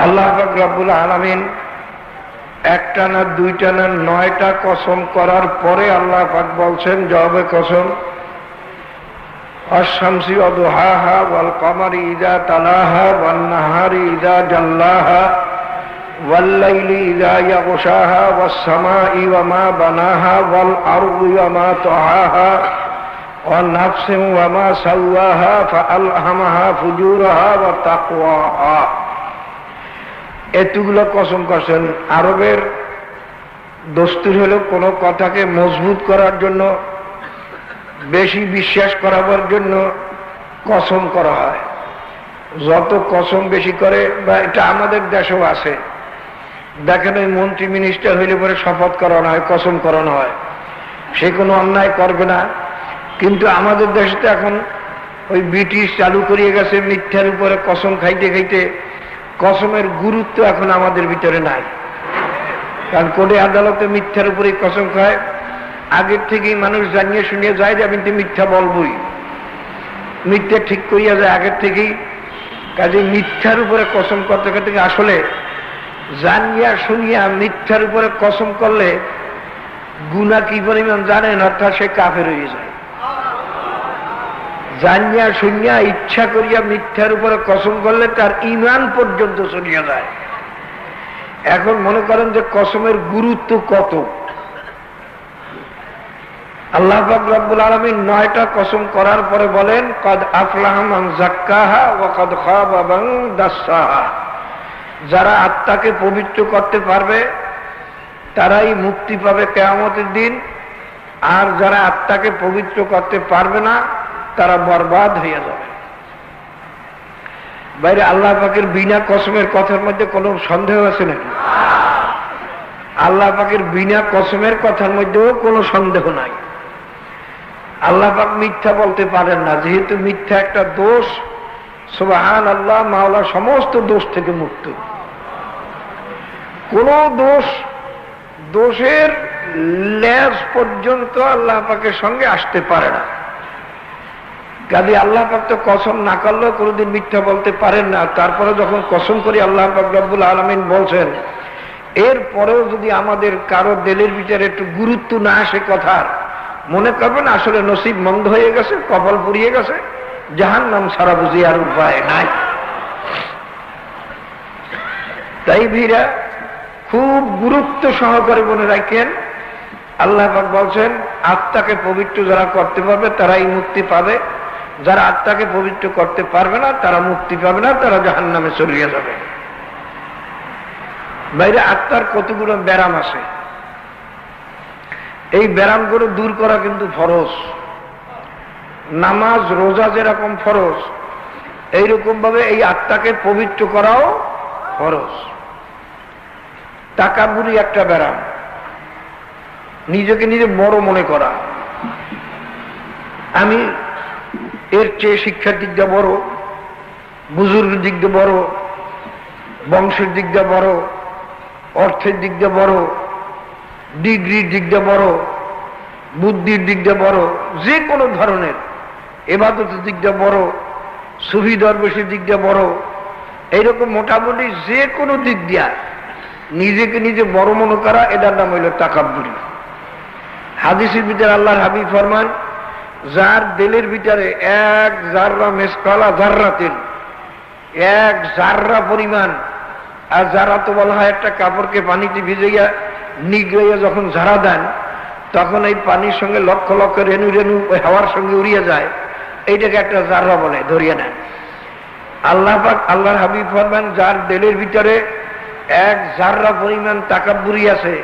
আল্লাহ পাক রব্বুল আলামিন একটা না দুইটা না 9টা কসম করার পরে আল্লাহ পাক বলছেন জবাবে কসম আশ-শামসি ওয়া দুহাহা ওয়াল কমারি ইযা তালাহা ওয়ান নাহারি ইযা জাল্লাহা ওয়াল লাইলি ইযা ইয়াগশাহা ওয়াস সামাই ওয়া মা বানাহা ওয়াল আরদি ওয়া মা তাহাহা ওয়া নাফসিন ওয়া মা সাওয়াহা ফাআলহামাহা ফুজুরাহা ওয়া তাকওয়াহা। এতগুলো কসম করছেন। আরবের দস্তুর হলো কোনো কথাকে মজবুত করার জন্য, বেশি বিশ্বাস করাবার জন্য কসম করা হয়। যত কসম বেশি করে, বা এটা আমাদের দেশেও আছে, দেখেন ওই মন্ত্রী মিনিস্টার হইলে পরে শপথ করানো হয়, কসম করানো হয়, সে কোনো অন্যায় করবে না। কিন্তু আমাদের দেশে তো এখন ওই ব্রিটিশ চালু করিয়ে গেছে মিথ্যার উপরে কসম খাইতে খাইতে। কসমের গুরুত্ব এখন আমাদের ভিতরে নাই, কারণ কোর্টে আদালতে মিথ্যার উপরে কসম খায়। আগের থেকেই মানুষ জানিয়ে শুনিয়ে যায় যে আমি তো মিথ্যা বলবই, মিথ্যা ঠিক করিয়া যায় আগের থেকেই। কাজে মিথ্যার উপরে কসম করতে করতে আসলে জানিয়া শুনিয়া মিথ্যার উপরে কসম করলে গুনাহ কি পরিমাণ জানেন, অর্থাৎ সে কাফের হয়ে যায়। জানিয়া শুনিয়া ইচ্ছা করিয়া মিথ্যার উপরে কসম করলে তার ঈমান পর্যন্ত চলিয়া যায়। এখন মনে করেন যে কসমের গুরুত্ব কত। আল্লাহ পাক রব্বুল আলামিন 9টা কসম করার পরে বলেন কদ আফলাহা মান যাক্কাহা ওয়া কদ খাবা মান দাসসাহা। যারা আত্মাকে পবিত্র করতে পারবে তারাই মুক্তি পাবে কিয়ামতের দিন, আর যারা আত্মাকে পবিত্র করতে পারবে না তারা বরবাদ হয়ে যাবে। বাইরে আল্লাহ পাকের বিনা কসমের কথার মধ্যে কোনো সন্দেহ আছে নাকি? আল্লাহ পাকের বিনা কসমের কথার মধ্যেও কোনো সন্দেহ নাই। আল্লাহ পাক মিথ্যা বলতে পারেন না, যেহেতু মিথ্যা একটা দোষ। সুবহানাল্লাহ, মাওলা সমস্ত দোষ থেকে মুক্ত। কোন দোষের লেজ পর্যন্ত আল্লাহ পাকের সঙ্গে আসতে পারে না। কাজে আল্লাহ পাক তো কসম না করলেও কোনোদিন মিথ্যা বলতে পারেন না। তারপরে যখন কসম করি আল্লাহ পাক রব্বুল আলামিন বলছেন, এরপরেও যদি আমাদের কারো দিলের ভিতরে একটু গুরুত্ব না আসে কথার, মনে করবেন আসলে নসিব মন্দ হয়ে গেছে, কপাল পুড়িয়ে গেছে, জাহান্নাম ছাড়া বুঝি আর উপায় নাই। তাই ভাইরা খুব গুরুত্ব সহকারে মনে রাখেন, আল্লাহ পাক বলছেন আত্মাকে পবিত্র যারা করতে পারবে তারাই মুক্তি পাবে, যারা আত্মাকে পবিত্র করতে পারবে না তারা মুক্তি পাবে না, তারা জাহান্নামে চলিয়ে যাবে। বাইরে আত্মার কতগুলো ব্যারাম আছে, এই ব্যারামগুলো দূর করা কিন্তু ফরজ। নামাজ রোজা যেরকম ফরজ, এইরকম ভাবে এই আত্মাকে পবিত্র করাও ফরজ। তাকাব্বুরি একটা ব্যারাম, নিজেকে নিজে বড় মনে করা, আমি এর চেয়ে শিক্ষার দিক দিয়ে বড়, বুজুর্গের দিক দিয়ে বড়, বংশের দিক দিয়ে বড়, অর্থের দিক দিয়ে বড়, ডিগ্রির দিক দিয়ে বড়, বুদ্ধির দিক দিয়ে বড়, যে কোনো ধরনের ইবাদতের দিক দিয়ে বড়, সুফি দরবেশের দিক দিয়ে বড়, এইরকম মোটামুটি যে কোনো দিক দিয়া নিজেকে নিজে বড় মনে করা, এটার নাম হইল তাকাব্বুরি। হাদিসের ভিতরে আল্লাহর হাবিব ফরমান, যার দিলের ভিতরে এক জাররা মিসকালা জাররাতিন, এক জাররা পরিমাণ, আর যারা তো বলা হয় একটা কাপড়কে পানিতে ভিজাইয়া নিগড়াইয়া যখন ঝাড়া দেন তখন এই পানির সঙ্গে লক্ষ লক্ষ রেণু রেণু হাওয়ার সঙ্গে উড়িয়ে যায়, এইটাকে একটা জাররা বলে, ধরিয়ে নেন। আল্লাহ পাক আল্লাহর হাবিব ফরমান, যার দিলের ভিতরে এক জাররা পরিমাণ তাকাব্বুরি আছে,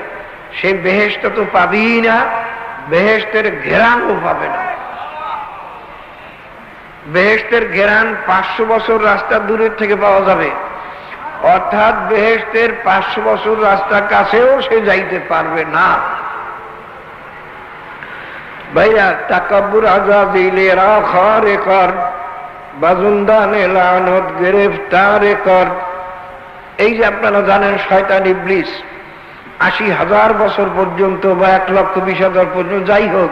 সে বেহেশত তো পাবেই না, বেহেশতের ঘেরানও পাবে না। বেহেশতের ঘেরান 500 বছর রাস্তা দূরের থেকে পাওয়া যাবে, অর্থাৎ বেহেশতের 500 বছর রাস্তার কাছেও সে যাইতে পারবে না। ভাইয়া তাকাব্বুর আযাবিলে রাখারে কর, বাজুন্দানে লানত গ্রেফতারে কর। এই যে আপনারা জানেন শয়তান ইবলিস 80,000 বছর পর্যন্ত বা 1,20,000 পর্যন্ত, যাই হোক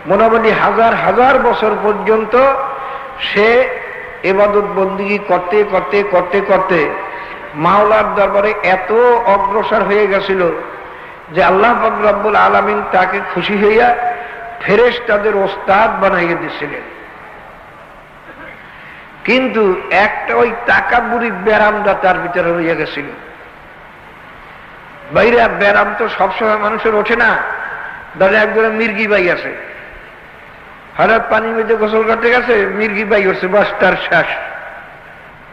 মোটামুটি হাজার হাজার বছর পর্যন্ত সে ইবাদত বন্দেগী করতে করতে করতে করতে মাওলার দরবারে এত অগ্রসর হয়ে গেছিল যে আল্লাহ পাক রব্বুল আলামিন তাকে খুশি হইয়া ফেরেশতাদের ওস্তাদ বানাইয়া দিয়েছিলেন। কিন্তু একটা ওই তাকাব্বুরি ব্যারামটা তার ভিতরে রইয়া গেছিল। বাইরে ব্যারাম তো সবসময় মানুষের ওঠে না। ধরে একজনের মির্গি বাই আছে, হঠাৎ পানির মধ্যে গোসল করতে গেছে, মির্গি বাই হচ্ছে, বাস তার শেষ,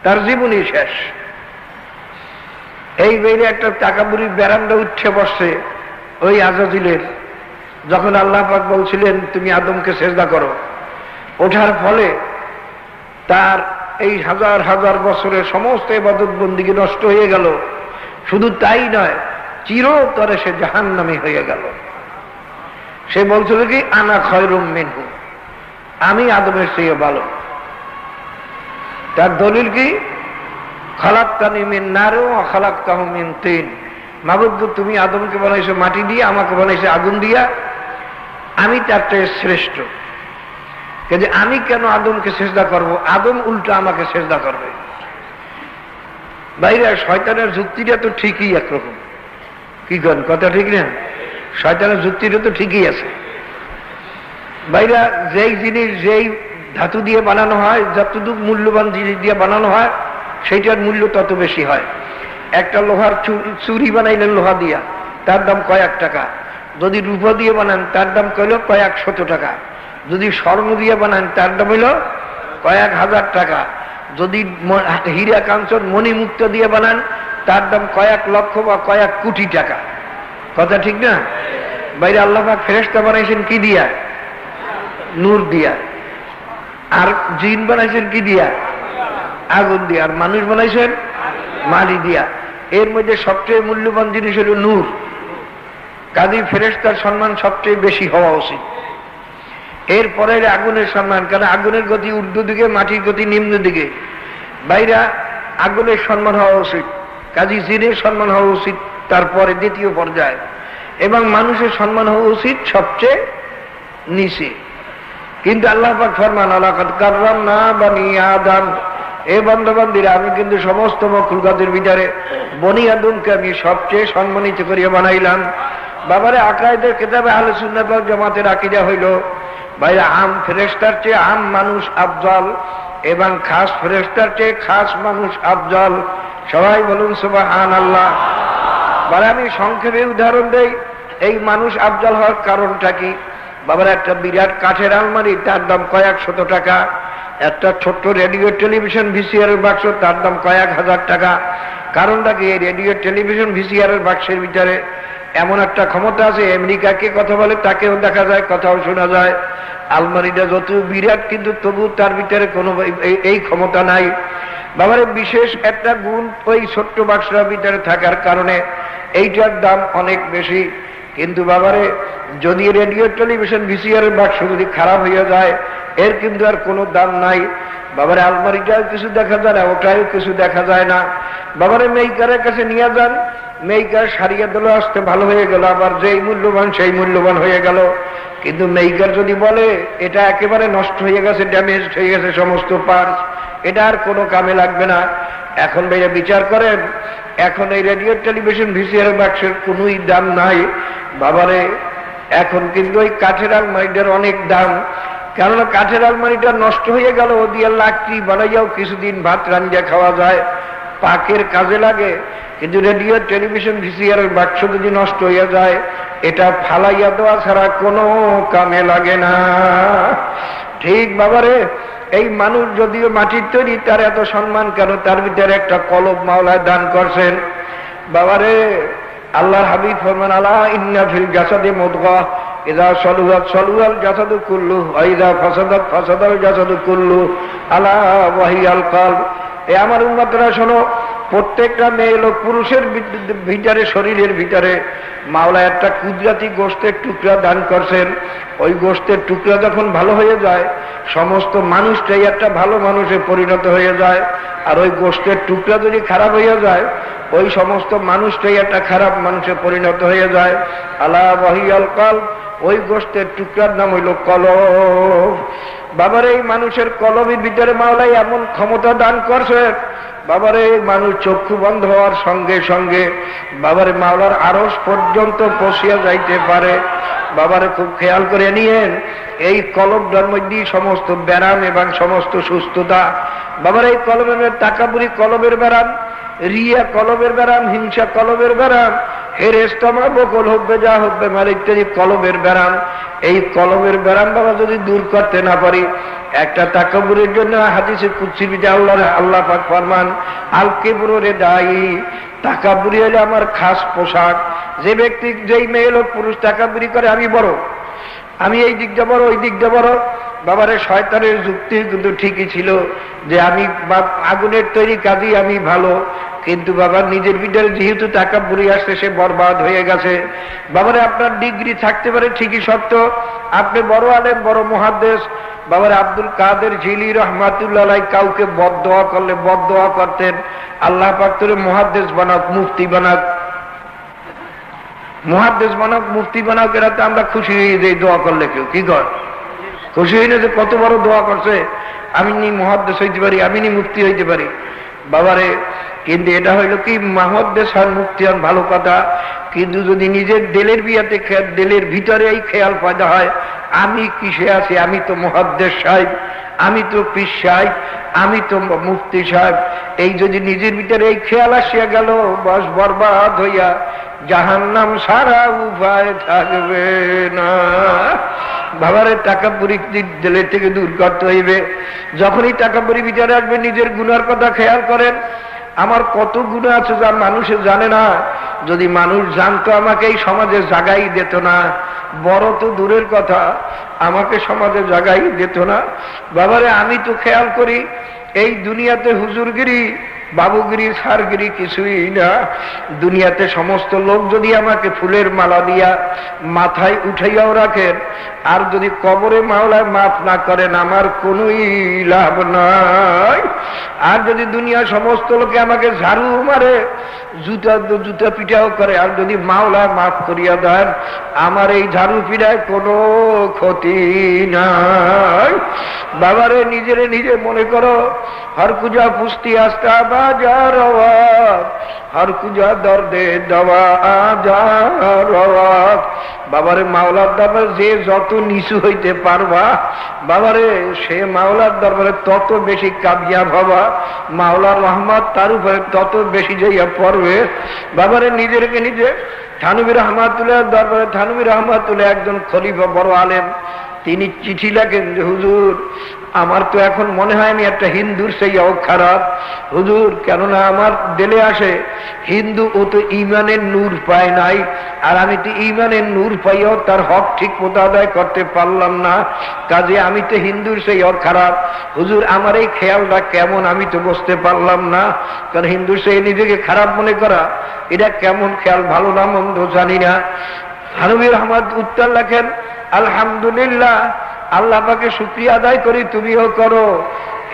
তার জীবনই শেষ। এই বাইরে একটা তাকাব্বুরি ব্যারামটা উঠে বসছে ওই আজাজিলের, যখন আল্লাহ পাক বলছিলেন তুমি আদমকে সেজদা করো। ওঠার ফলে তার এই হাজার হাজার বছরের সমস্ত ইবাদত বন্দেগী নষ্ট হয়ে গেল। শুধু তাই নয়, চিরতরে সে জাহান্নামী হয়ে গেল। সে বলছিল কি আনা খয়রুম মিনহু, আমি আদমের চেয়ে ভালো। তার দলিল কি? খালাকতানি মিন নার ওয়া খালাকতাহু মিন তিন। মাবুদ, তুমি আদমকে বানাইছো মাটি দিয়ে, আমাকে বানাইছো আগুন দিয়া, আমি তার চেয়ে শ্রেষ্ঠ। কিন্তু আমি কেন আদমকে সেজদা করব? আদম উল্টো আমাকে সেজদা করবে। বাইরে শয়তানের যুক্তিটা তো ঠিকই একরকম। কি করেন, কথা ঠিক না? শয়তানের যুক্তিটা তো ঠিকই আছে। বাইরে যেই জিনিস যেই ধাতু দিয়ে বানানো হয়, যতটুকু মূল্যবান জিনিস দিয়ে বানানো হয়, সেইটার মূল্য তত বেশি হয়। একটা লোহার চুরি বানাইলেন লোহা দিয়া, তার দাম কয়েক টাকা। যদি রূপা দিয়ে বানান তার দাম কইল কয়েক শত টাকা। যদি স্বর্ণ দিয়ে বানান তার দাম হইল কয়েক হাজার টাকা। যদি হীরা কাঞ্চন মণিমুক্ত দিয়ে বানান তার দাম কয়েক লক্ষ বা কয়েক কোটি টাকা। কথা ঠিক না? বাইরে আল্লাহ পাক ফেরেশতা বানাইছেন কি দিয়া? নূর দিয়া। আর জিন বানাইছেন কি দিয়া? আগুন দিয়া। আর মানুষ বানাইছেন মাটি দিয়া। এর মধ্যে সবচেয়ে মূল্যবান জিনিস হল নূর। কাজী ফেরেশতার সম্মান সবচেয়ে বেশি হওয়া উচিত। এরপরে আগুনের সম্মান, কারণ আগুনের গতি ঊর্ধ্ব দিকে, মাটির গতি নিম্ন দিকে। বাইরা আগুনের সম্মান হওয়া উচিত, কাজী জিনের সম্মান হওয়া উচিত তারপরে দ্বিতীয় পর্যায়ে, এবং মানুষের সম্মান হওয়া উচিত সবচেয়ে নিচে। কিন্তু আল্লাহ পাক ফরমান লাকাদ কাররামনা বানি আদম, এ বান্দাবান্দিরা আমি কিন্তু সমস্ত মখলুকাতের ভিতরে বনি আদমকে আমি সবচেয়ে সম্মানিত করিয়া বানাইলাম। বাবারে আকায়েদের কিতাবে আহলে সুন্নাত ওয়াল জামাতের আকীদা হইল ভাইরা আম ফেরেশতার চেয়ে আম মানুষ আফজল, এবং খাস ফেরেশতার চেয়ে খাস মানুষ আফজল। সবাই বলুন সুবহানাল্লাহ। বারে আমি সংক্ষেপে উদাহরণ দেই, এই মানুষ আফজল হওয়ার কারণটা কি? বাবার একটা বিরাট কাঠের আলমারি, তার দাম কয়েক শত টাকা। একটা ছোট্ট রেডিও টেলিভিশন ভিসিআর বাক্স, তার দাম কয়েক হাজার টাকা। কারণটা কি? এই রেডিও টেলিভিশন ভিসিআর বাক্সের ভিতরে এমন একটা ক্ষমতা আছে, আমেরিকাকে কথা বলে তাকেও দেখা যায়, কথাও শোনা যায়। আলমারিটা যত বিরাট, কিন্তু তবু তার ভিতরে কোনো এই ক্ষমতা নাই। বাবারে বিশেষ একটা গুণ ওই ছোট্ট বাক্সটার ভিতরে থাকার কারণে এইটার দাম অনেক বেশি। কিন্তু বাবারে যদি রেডিও টেলিভিশন ভিসিআর বাক্স যদি খারাপ হয়ে যায়, এর কিন্তু আর কোনো দাম নাই। বাবারে আলমারিটাও কিছু দেখা যায় না, ওটাও কিছু দেখা যায় না। বাবারে মেইকারের কাছে নিয়ে যান, মেইকার সারিয়ে দিল, আসতে ভালো হয়ে গেল, আবার যেই মূল্যবান সেই মূল্যবান হয়ে গেল। কিন্তু মেইকার যদি বলে এটা একেবারে নষ্ট হয়ে গেছে, ড্যামেজ হয়ে গেছে সমস্ত পার্টস, এটা আর কোনো কামে লাগবে না। এখন ভাইয়া বিচার করেন, এখন এই রেডিও টেলিভিশন ভিসিআর বাক্সের কোনোই দাম নাই। বাবারে এখন কিন্তু ওই কাঠের আলমারিটার অনেক দাম। কেননা কাঠের আলমারিটা নষ্ট হয়ে গেল, ও দিয়ে লাকড়ি বানাইয়াও কিছুদিন ভাত রান্না খাওয়া যায়, পাকের কাজে লাগে। কিন্তু রেডিও টেলিভিশন ভিসিআর বাক্স যদি নষ্ট হয়ে যায়, এটা ফালাইয়া দেওয়া ছাড়া কোনো কামে লাগে না। ঠিক বাবারে এই মানুষ যদিও মাটির তৈরি, তার এত সম্মান কেন? তার ভিতরে একটা কলব মাওলায় দান করছেন। বাবারে আল্লাহর হাবিব ফরমান আলা ইন্না ফিল জাসাদি মুদগা ইযা সলুহাত সলুহাল জাসাদু কুল্লু ওয়া ইযা ফাসাদাত ফাসাদাল জাসাদু কুল্লু আলা ওয়া হিয়াল কলব। এ আমার উম্মতরা শোনো, প্রত্যেকটা মেয়ে লোক পুরুষের ভিতরে, শরীরের ভিতরে মাওলা একটা কুদরতি গোশতের টুকরা দান করছেন। ওই গোশতের টুকরা যখন ভালো হয়ে যায়, সমস্ত মানুষটাই একটা ভালো মানুষে পরিণত হয়ে যায়। আর ওই গোশতের টুকরা যদি খারাপ হয়ে যায়, ওই সমস্ত মানুষটাই একটা খারাপ মানুষে পরিণত হয়ে যায়। আলা ওয়াহিয়াল কলব, ওই গোশতের টুকরার নাম হইল কলব। বাবার এই মানুষের কলবের ভিতরে মাওলাই এমন ক্ষমতা দান করছে, বাবারে মানুষ চক্ষু বন্ধ হওয়ার সঙ্গে সঙ্গে বাবারে মাওলার আরশ পর্যন্ত পৌঁছিয়া যাইতে পারে। বাবারে খুব খেয়াল করে নিয়েন, এই কলবটার মধ্যেই সমস্ত ব্যারাম এবং সমস্ত সুস্থতা। বাবার এই কলমের টাকাপুরি কলবের ব্যারাম, রিয়া কলবের ব্যারাম, হিংসা কলবের ব্যারাম, হেরেস্তমা বকল হবে যা হবে মাল ইত্যাদি কলবের ব্যারাম। এই কলবের ব্যারাম বাবা যদি দূর করতে না পারি, একটা তাকাবুরের জন্য হাদিসে কুদসির ভিতরে আল্লাহ পাক ফরমান, আল কিবরু রিদাই, তাকাবুরি হলে আমার খাস পোশাক। যে ব্যক্তি, যেই মেয়ে লোক পুরুষ তাকাবুরি করে, আমি বড়, আমি এই দিকটা বড়, ওই দিকটা বড়। বাবারে শয়তানের যুক্তি কিন্তু ঠিকই ছিল যে আমি আগুনের তৈরি কাজই আমি ভালো, কিন্তু বাবা নিজের ভিতরে যেহেতু টাকা বুড়ি আসছে, সে বরবাদ হয়ে গেছে। বাবারে আপনার ডিগ্রি থাকতে পারে ঠিকই সত্য, আপনি বড় আলেম, বড় মুহাদ্দিস। বাবার আব্দুল কাদের জিলি রহমাতুল্লাহ আলাইহি কাউকে বদদোয়া করলে বদদোয়া করতেন, আল্লাহ পাক তোরে মুহাদ্দিস বানাক, মুফতি বানাক, মুহাদ্দিস বানাক, মুফতি বানাক। এরা তো আমরা খুশি হয়ে যাই দোয়া করলে। কেউ কি কর? খুশি হই না যে কত বড় দোয়া করছে, আমি নি মুহাদ্দিস হইতে পারি, আমি নি মুফতি হইতে পারি। বাবারে কিন্তু এটা হইল কি, মুহাদ্দিস আর মুফতি আর ভালো কথা, কিন্তু যদি নিজের দিলের বিয়াতে দিলের ভিতরে এই খেয়াল পয়দা হয়, আমি কিসে আছি, আমি তো মুহাদ্দিস সাহেব, আমি তো পীর সাহেব, আমি তো মুফতি সাহেব, এই যদি নিজের ভিতরে এই খেয়াল আসিয়া গেল, বাস বরবাদ হইয়া জাহান্নাম সারা উপায় থাকবে না। বাবারে টাকা পুরি দিলের থেকে দূর করতে হইবে। যখনই টাকা পুরি বিচারে আসবে, নিজের গুনার কথা খেয়াল করেন। আমার কত গুণা আছে যা মানুষে জানে না। যদি মানুষ জানতো, আমাকে এই সমাজে জাগাই দিত না। বড় তো দূরের কথা, আমাকে সমাজে জাগাই দিত না। বাবারে আমি তো খেয়াল করি, এই দুনিয়াতে হুজুরগিরি, বাবুগিরি, সারগিরি কিছুই না। দুনিয়াতে সমস্ত লোক যদি আমাকে ফুলের মালা দিয়া মাথায় উঠাইয়াও রাখেন, আর যদি কবরে মাওলায় মাফ না করেন, আমার কোনোই লাভ নাই। আর যদি দুনিয়া সমস্ত লোকে আমাকে ঝাড়ু মারে, জুতা পিটাও করে, আর যদি মাওলায় মাফ করিয়া দেন, আমার এই ঝাড়ু পিটায় কোনো ক্ষতি নাই। বাবারে নিজেরে নিজে মনে করো, হর কুজা পুস্তি আস্তা বাজার, হর কুজা দর্দে দওয়া আজার। বাবারে মাওলার দরবারে যে যত নিচু হইতে পারবা, বাবারে সে মাওলার দরবারে তত বেশি কামিয়াব হবা। মাওলার রহমত তার উপরে তত বেশি যাইয়া পড়বে। বাবারে নিজেকে নিজে থানভী রহমাতুল্লাহ দরবারে, থানভী রহমাতুল্লাহ একজন খলিফা, বড় আলেম, তিনি চিঠি লেখেন যে হুজুর, আমার তো এখন মনে হয় আমি একটা হিন্দুর সেইও খারাপ হুজুর, কেননা আমার দিলে আসে হিন্দু ও তো ইমানের নূর পায় নাই, আর আমি তো ইমানের নূর পাইও তার হক ঠিক মতো আদায় করতে পারলাম না, কাজে আমি তো হিন্দুর সেইও খারাপ হুজুর। আমার এই খেয়ালটা কেমন আমি তো বুঝতে পারলাম না, কারণ হিন্দুর সেই নিজেকে খারাপ মনে করা, এটা কেমন খেয়াল, ভালো না মন্দ জানি না। থানভী রহমত উত্তর লেখেন, আলহামদুলিল্লাহ, আল্লাহ পাকে শুকরিয়া আদায় করি, তুমিও করো।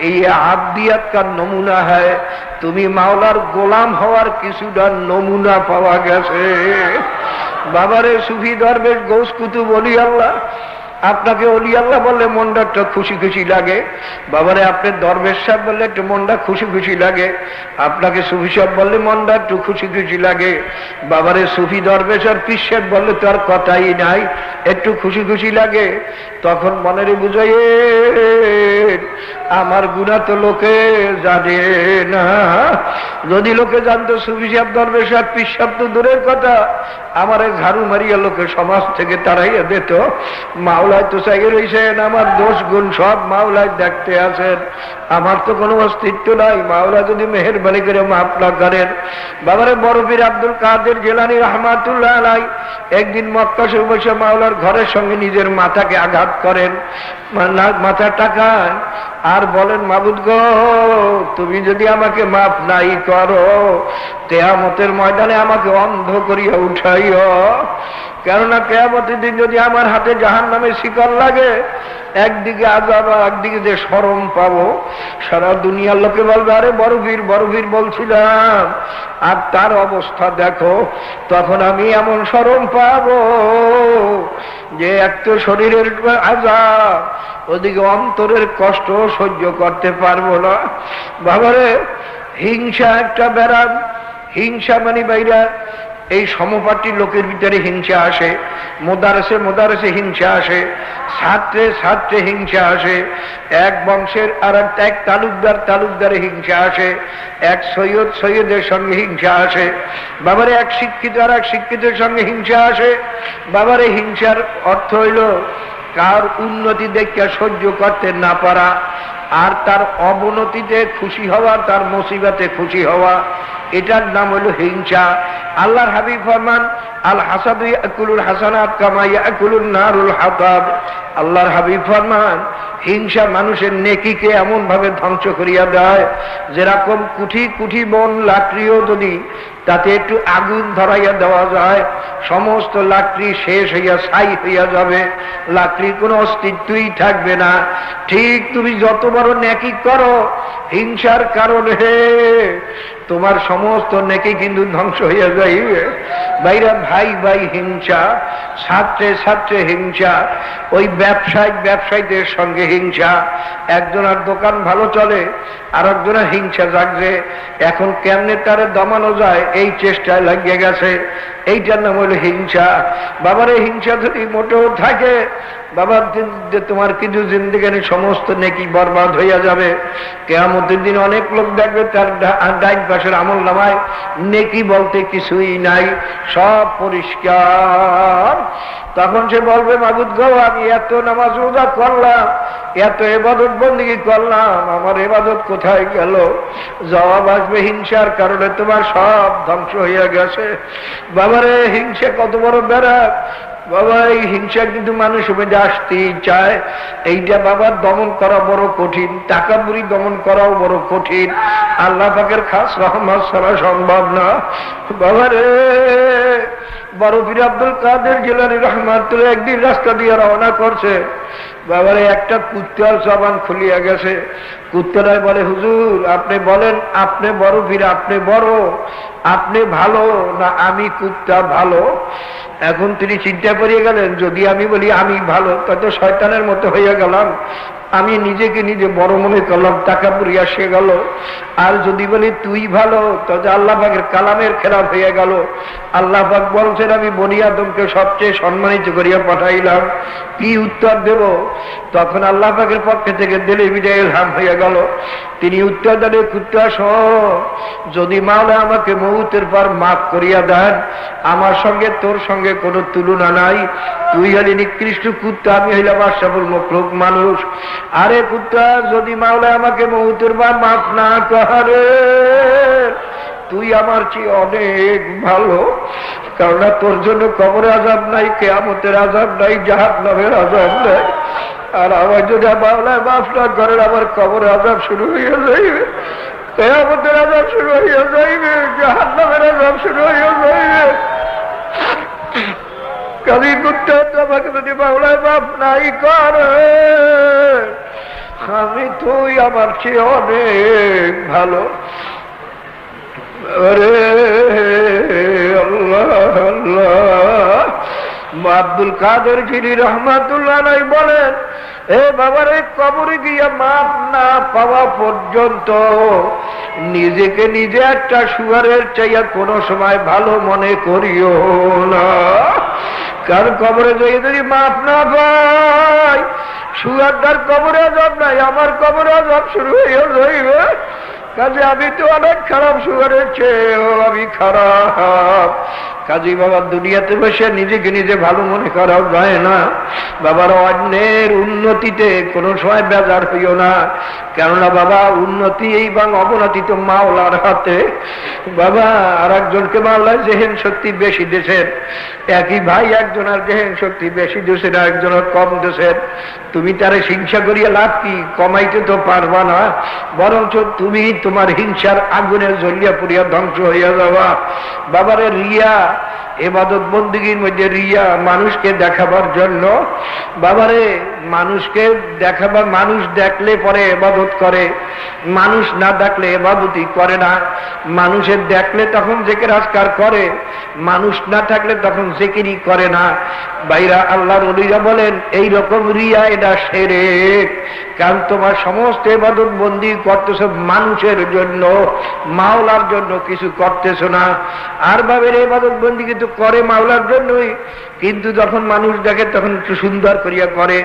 এই আবদিয়াত কা নমুনা হয়, তুমি মাওলার গোলাম হওয়ার কিছুটা নমুনা পাওয়া গেছে। বাবারে সুফি দরবেশ গৌস কুতুব ওলি আল্লাহ, আপনাকে অলি আল্লাহ বললে মনটা একটু খুশি খুশি লাগে। বাবারে আপনি দরবেশ সাহেব বললে একটু মনটা খুশি খুশি লাগে, আপনাকে সুফি সাহেব বললে মনটা একটু খুশি খুশি লাগে। বাবারে সুফি দরবেশ আর পীর সাহেব বললে তো আর কথাই নাই, একটু খুশি খুশি লাগে। তখন মনের বুঝাই, আমার গুনাহ তো লোকে জানে না। যদি লোকে জানতো সুফি সাহেব, দরবেশ সাহেব, পীর সাহেব তো দূরের কথা, আমার ঝাড়ু মারিয়া লোকে সমাজ থেকে তাড়াইয়া দিত। মাওলায় তো চাই রয়েছেন, আমার দোষ গুণ সব মাওলায় দেখতে আছেন, আমার তো কোনো অস্তিত্ব নাই। মাওলা যদি মেহেরবানি করে মাফ না করেন। বাবারে বড় পীর আব্দুল কাদের জিলানী রহমাতুল্লাহ আলাইহি একদিন মক্কা শরীফে বসে মাওলার ঘরের সঙ্গে নিজের মাথাকে আঘাত করেন, মাথা টাকান আর বলেন, মাবুদ গো, তুমি যদি আমাকে মাফ নাই করো, কিয়ামতের ময়দানে আমাকে অন্ধ করিয়া উঠাইও। কেননা কিয়ামতের দিন যদি আমার হাতে জাহান্নামের শিকল লাগে, একদিকে আযাব, একদিকে যে শরম পাবো, সারা দুনিয়ার লোকে বলবে, আরে বড় বীর বলছিলাম, আর তার অবস্থা দেখো। তখন আমি এমন শরম পাবো যে এক তো শরীরের আযাব, ওদিকে অন্তরের কষ্ট সহ্য করতে পারবো না। বাবারে হিংসা একটা ব্যারাম। হিংসা মানে বাইরা এই সমপাটি লোকের ভিতরে হিংসা আসে, মোদারেসে হিংসা আসে, ছাত্রে হিংসা আসে, এক বংশের আর এক তালুকদারে হিংসা আসে, এক সৈয়দের সঙ্গে হিংসা আসে, বাবারে এক শিক্ষিত আর এক শিক্ষিতের সঙ্গে হিংসা আসে। বাবারে হিংসার অর্থ হইল কার উন্নতি দেখে সহ্য করতে না পারা, আর তার অবনতিতে খুশি হওয়া, তার মুসিবতে খুশি হওয়া, এটার নাম হলো হিংসা। আল্লাহর হাবিব ফরমান, আল হাসাদু ইয়াকুলুল হাসানাত কামা ইয়াকুলুন নারুল হাতাব। আল্লাহর হাবিব ফরমান, হিংসা মানুষের নেকিকে এমন ভাবে ধ্বংস করিয়া দেয়, যেরকম কুঠি বন লাকড়িও যদি তাতে একটু আগুন ধরাইয়া দেওয়া যায়, সমস্ত লাকড়ি শেষ হইয়া ছাই হইয়া যাবে, লাকড়ির কোনো অস্তিত্বই থাকবে না। ঠিক তুমি যত বড় নেকি করো, হিংসার কারণে তোমার সমস্ত নেকি কিন্তু ধ্বংস হইয়া যাইবে। বাইরা ভাই হিংসা, ছাত্রে হিংসা, ওই ব্যবসায়ীদের সঙ্গে হিংসা। একজনের দোকান ভালো চলে, আর একজনের হিংসা জাগছে, এখন কেমনে তারে দমানো যায় এই চেষ্টায় লাগিয়ে গেছে। এইটার নাম হলো হিংসা। বাবারে হিংসা যদি মোটেও থাকে, বাবা তোমার কিছু জিন্দেগানি সমস্ত নেকি বরবাদ হইয়া যাবে। কিয়ামতের দিন অনেক লোক দেখবে তার ডাইন পাশের আমল নামায় নেকি বলতে কিছুই নাই, সব পরিষ্কার। তখন সে বলবে, মাবুদ গো, আমি এত নামাজ রোজা করলাম, এত ইবাদত বন্দেগী করলাম, আমার ইবাদত কোথায় গেল? জবাব আসবে, হিংসার কারণে তোমার সব ধ্বংস হইয়া গেছে। বাবারে হিংসা কত বড় বেড়া! বাবা এই হিংসা কিন্তু মানুষের মধ্যে আসতেই চায়। এইটা বাবা দমন করা বড় কঠিন, টাকা বুড়ি দমন করাও বড় কঠিন। আল্লাহ পাকের খাস রহমত ছাড়া সম্ভব না। বাবারে বড় পীর আব্দুল কাদের জিলানী রহমাতুল্লাহ একদিন রাস্তা দিয়ে রওনা করছে। বাবারে একটা কুত্তার জবান খুলিয়া গেছে। কুত্তারাই বলে, হুজুর আপনি বলেন, আপনি বড় পীর, আপনি বড়, আপনি ভালো না আমি কুত্তা ভালো? এখন তিনি চিন্তা করিয়া গেলেন, যদি আমি বলি আমি ভালো, তত শয়তানের মতো হইয়া গেলাম, আমি নিজেকে নিজে বড় মনে করলাম, টাকা পুরিয়া সে গেল। আর যদি বলি তুই ভালো, তবে আল্লাহ পাকের কালামের খেলাফ হইয়া গেল। আল্লাহ পাক বলছেন, আমি বনি আদমকে সবচেয়ে সম্মানিত করিয়া পাঠাইলাম, কি উত্তর দেব? তখন আল্লাহ পাকের পক্ষে থেকে দিলে বিজয় ইলহাম হইয়া গেল। তিনি উত্তর দেন, কুত্তা শোন, যদি মাওলা আমাকে মউতের পর মাফ করিয়া দেন, আমার সঙ্গে তোর সঙ্গে কোনো তুলনা নাই। তুই হলি নিকৃষ্ট কুত্তা, আমি হইলাম আশরাফুল মখলুক মানুষ। আরে কুত্তা, যদি মাওলা আমাকে মউতের পর মাফ না করে, তুই আমার চেয়ে অনেক ভালো, কারণ তোর জন্য কবরে আযাব নাই, কিয়ামতের আযাব নাই, জাহান্নামের আযাব নাই। আর আমার যদি মাওলা মাফ না করেন, আমার কবরে আযাব শুরু হইয়া যাইবে, কিয়ামতের আযাব শুরু হইয়া যাইবে, জাহান্নামের আযাব শুরু হইয়া যাইবে। কাজী কুত্তা, আমাকে যদি মাওলা মাফ নাই করে, আমি তুই আমার চেয়ে অনেক ভালো। আরে আল্লাহ আল্লাহ। আব্দুল কাদের জিলানী রহমাতুল্লাহ আলাইহি বলেন, এ বাবারে, কবরে গিয়া মাপ না পাওয়া পর্যন্ত নিজেকে নিজে একটা শুয়ারের চাইয়া কোনো সময় ভালো মনে করিও না। কারণ কবরে যাই যদি মাপ না পাই, শুয়ারদার কবরে আযাব নাই, আমার কবরে আযাব শুরু হইয়া যাইবে। কাজে আমি তো অনেক খারাপ, শুয়ারের চেয়েও আমি খারাপ। কাজী বাবা, দুনিয়াতে বসে নিজেকে নিজে ভালো মনে করাও যায় না। বাবার অন্যের উন্নতিতে কোনো সময় বেজার হইও না, কেননা বাবা উন্নতি এবং অবনতি তো মাওলার হাতে। বাবা আর একজনকে মাওলায় জেহেন শক্তি বেশি দেশের, একই ভাই একজনের জেহেন শক্তি বেশি দেশের, একজনের কম দেশের। তুমি তারে হিংসা করিয়া লাভ কি? কমাইতে তো পারবা না, বরঞ্চ তুমি তোমার হিংসার আগুনে জ্বলিয়া পুড়িয়া ধ্বংস হইয়া যাওয়া। বাবারে রিয়া, ইবাদত বন্দেগীর মধ্যে রিয়া, মানুষকে দেখাবার জন্য। বাবারে মানুষকে দেখাবা, মানুষ দেখলে পরে ইবাদত করে, মানুষ না দেখলে ইবাদতই করে না। মানুষের দেখলে তখন জিকির আজকার করে, মানুষ না থাকলে তখন জিকিরই করে না। বাইরা আল্লাহর ওলিরা বলেন এই রকম রিয়া এটা শিরক। কারণ তোমার সমস্ত ইবাদত বন্দি করতেছো মানুষের জন্য, মাওলার জন্য কিছু করতেছো না। আর ভাবের ইবাদত বন্দি কিন্তু করে মাওলার জন্যই, কিন্তু যখন মানুষ দেখে তখন একটু সুন্দর করিয়া করে,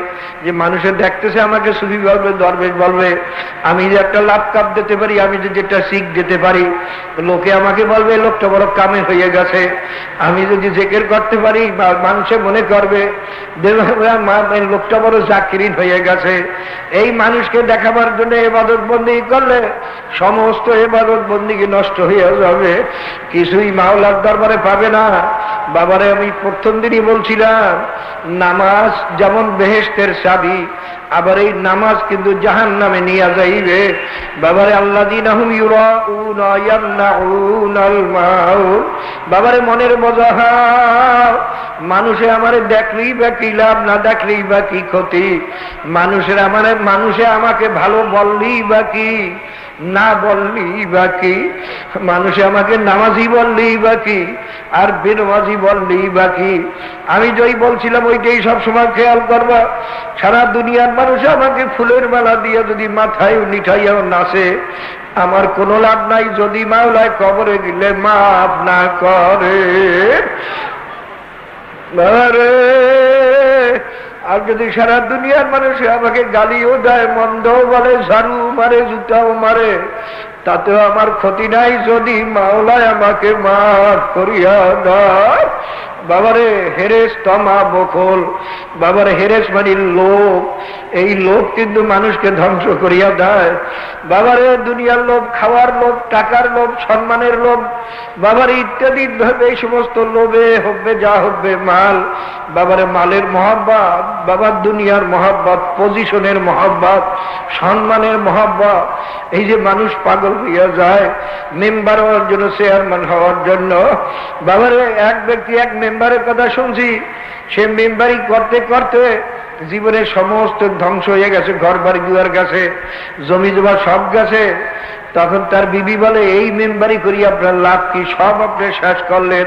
যে মানুষের দেখতেছে আমাকে সুফি বলবে, দরবেশ বলবে, আমি যে একটা লাভ কাপ দিতে পারি, আমি যদি একটা শিখ দিতে পারি, লোকে আমাকে বলবে লোকটা বড় কামে হয়ে গেছে। আমি যদি জিকির করতে পারি মানুষে মনে করবে লোকটা বড় জাকিরিন হয়ে গেছে। এই মানুষকে দেখাবার জন্য ইবাদত বন্দি করলে সমস্ত ইবাদত বন্দিকে নষ্ট হয়ে যাবে, কিছুই মাওলার দরবারে পাবে না। বাবারে আমি প্রথম দিনই বলছিলাম নামাজ যেমন বেহেশতের চাবি, আবার এই নামাজ কিন্তু জাহান্নামে নিয়ে যাইবে। বাবারে আল্লাযীনাহুম ইউরাউনা ইয়ামনাউনাল মাউন। বাবারে মনের বোঝা, মানুষে আমারে দেখলেই বা কি লাভ, না দেখলেই বা কি ক্ষতি, মানুষে আমাকে ভালো বললেই বা কি, না বললেই বা কি, মানুষে আমাকে নামাজি বললেই বা কি, আর বেনামাজি বললেই বা কি। আমি যেই বলছিলাম ওইটাই সবসময় খেয়াল করবা। সারা দুনিয়ার মানুষ আমাকে ফুলের মালা দিয়ে যদি মাথায় নিঠাইয়াও নাচে, আমার কোনো লাভ নাই যদি মাওলায় কবরে গেলে মাফ না করে। আর যদি সারা দুনিয়ার মানুষ আমাকে গালিও দেয়, মন্দও বলে, ঝাড়ু মারে, জুতাও মারে, তাতেও আমার ক্ষতি নাই যদি মাওলায় আমাকে মাফ করিয়া দেয়। বাবারে হেরেস, তমা, বখল, বাবারে হেরেস মানে লোভ, এই লোভ কিন্তু মানুষকে ধ্বংস করিয়া দেয়। বাবারে দুনিয়ার লোভ, খাওয়ার লোভ, টাকার লোভ, সম্মানের লোভ, বাবারে ইত্যাদি ভাবে এই সমস্ত লোভে হবে যা হবে মাল। বাবারে মালের মহব্বত, বাবার দুনিয়ার মহব্বত, পজিশনের মহব্বত, সম্মানের মহব্বত, এই যে মানুষ পাগল হইয়া যায় মেম্বার হওয়ার জন্য, চেয়ারম্যান হওয়ার জন্য। বাবারে এক ব্যক্তি এক মেম্বারের কথা শুনছি, সে মেম্বারি করতে করতে জীবনের সমস্ত ধ্বংস হয়ে গেছে, ঘর বাড়ি দুয়ার গেছে, জমি জমা সব গেছে। তখন তার বিবি বলে এই মেম্বারি করি আপনার লাভ কি, সব আপনি শেষ করলেন।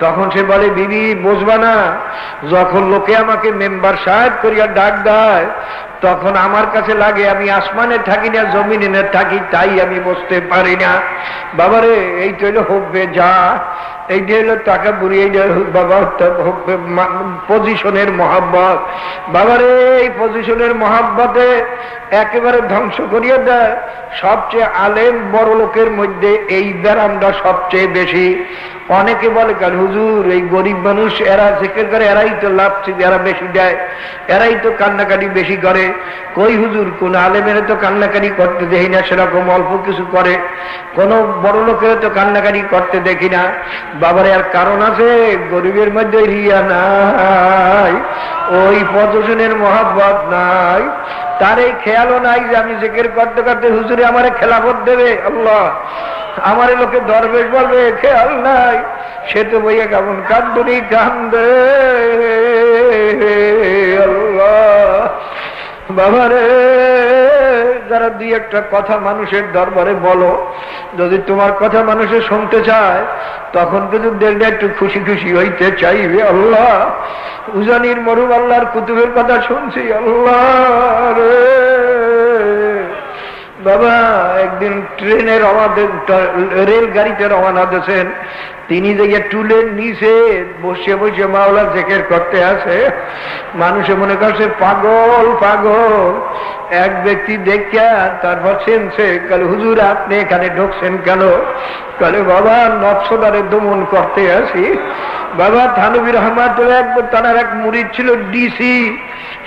তখন সে বলে বিবি বুঝবা না, যখন লোকে আমাকে মেম্বার সাহেব করিয়া ডাক দেয় তখন আমার কাছে লাগে আমি আসমানে থাকি না জমিনে থাকি, তাই আমি বুঝতে পারি না। বাবারে এইটা হইলো হবে যা, এইটা হইলো টাকা বুড়ি, এইটা বাবা পজিশনের মহাব্বত। বাবারে এই পজিশনের মহাব্বতে একেবারে ধ্বংস করিয়া দেয়। সবচেয়ে আলেম বড় লোকের মধ্যে এই ব্যারামটা সবচেয়ে বেশি। অনেকে বলে কারণ হুজুর এই গরিব মানুষ এরা জিকির করে, এরাই তো লাভ, এরা বেশি দেয়, এরাই তো কান্নাকাটি বেশি করে। কই হুজুর, কোন আলেমের তো কান্নাকাটি করতে দেখি না, সেরকম অল্প কিছু করে। কোন বড় লোকের তো কান্নাকাটি করতে দেখি না। বাবারে আর কারণ আছে, গরিবের মধ্যে রিয়া নাই, ওই পজিশনের মহাব্বত নাই, তার এই খেয়ালও নাই যে আমি জিকির করতে করতে হুজুরে আমারে খেলাফত দেবে, আল্লাহ আমারে লোকে দরবেশ বলবে, খেয়াল নাই। সে তো বইয়া কেমন কান্দুনি কান্দে। আল্লাহ বাবারে, যারা দুই একটা কথা মানুষের দরবারে বলো, যদি তোমার কথা মানুষে শুনতে চায় তখন কিন্তু দেখলে একটু খুশি খুশি হইতে চাইবে। আল্লাহ উজানির মরুম আল্লাহর কুতুবের কথা শুনছি, আল্লাহ রে বাবা। একদিন ট্রেনে রেল গাড়িতে রওনা দিয়েছেন, তিনি যে টুলের নিচে বসে বসে মাওলা জিকির করতে আছে, মানুষে মনে করছে পাগল পাগল। এক ব্যক্তি দেখিয়া তারপর শুনছে, কালে হুজুর আপনি এখানে ঢুকছেন কেন? কালে বাবা নকশদারে দমন করতে আসি। বাবা থানভী রহমাতুল্লাহ তার এক মুরিদ ছিল ডিসি,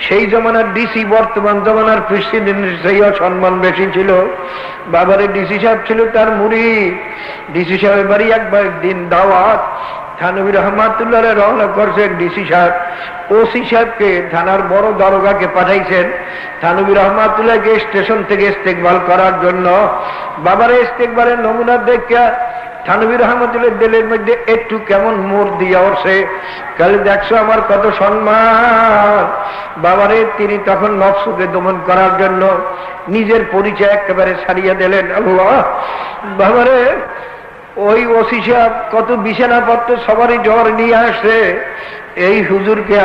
সেই জমানার ডিসি বর্তমান জমানার প্রেসিডেন্টের সেই সম্মান বেশি ছিল। বাবারে ডিসি সাহেব ছিল তার মুরিদ। ডিসি সাহেবের বাড়ি একবার দিন দাওয়াত, থানভী রহমাতুল্লাহ রওনা করছেন ডিসি সাহেব। ওসি সাহেবকে থানার বড় দারোগাকে পাঠাইছেন থানভী রহমাতুল্লাহকে স্টেশন থেকে ইস্তেকবাল করার জন্য। বাবার ইস্তেকবালের নমুনা দেখা থানভী রহমতুল্লাহ দিলের মধ্যে একটু কেমন মোড় দিয়া উঠছে, কালে দেখছো আমার কত সম্মান। বাবারে তিনি তখন নফসকে দমন করার জন্য নিজের পরিচয় একেবারে ছাড়িয়ে দিলেন। আল্লাহ বাবারে, ওই ওসি সাহেব কত বিছানাপত্র সবারই জ্বর নিয়ে আসে, এই হুজুরকে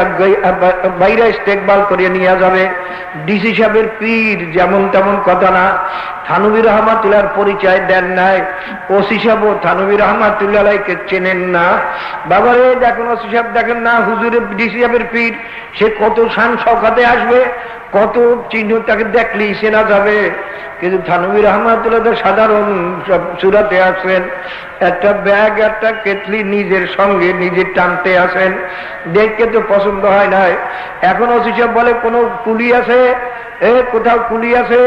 বাইরে ইস্তেকবাল করে নিয়ে যাবে। ডিসি সাহেবের পীর যেমন তেমন কথা না, থানভী রহমাতুল্লাহর পরিচয় দেন নাই। ওসি সাহেব থানভী রহমাতুল্লাহকে চেনেন না। বাবারে দেখুন ওসি সাহেব দেখেন না, হুজুরের ডিসি সাহেবের পীর, সে কত শান শওকতে আসবে, কত চিহ্ন তাকে দেখলেই চেনা যাবে। কিন্তু থানভী রহমাতুল্লাহ তো সাধারণ সব সুরাতে আসেন, একটা ব্যাগ একটা কেটলি নিজের সঙ্গে নিজে টানতে আসেন, দেখতে তো পছন্দ হয় নাই। এখন ওসি সাহেব বলে কোনো কুলি আছে, কোথাও কুলি আছে?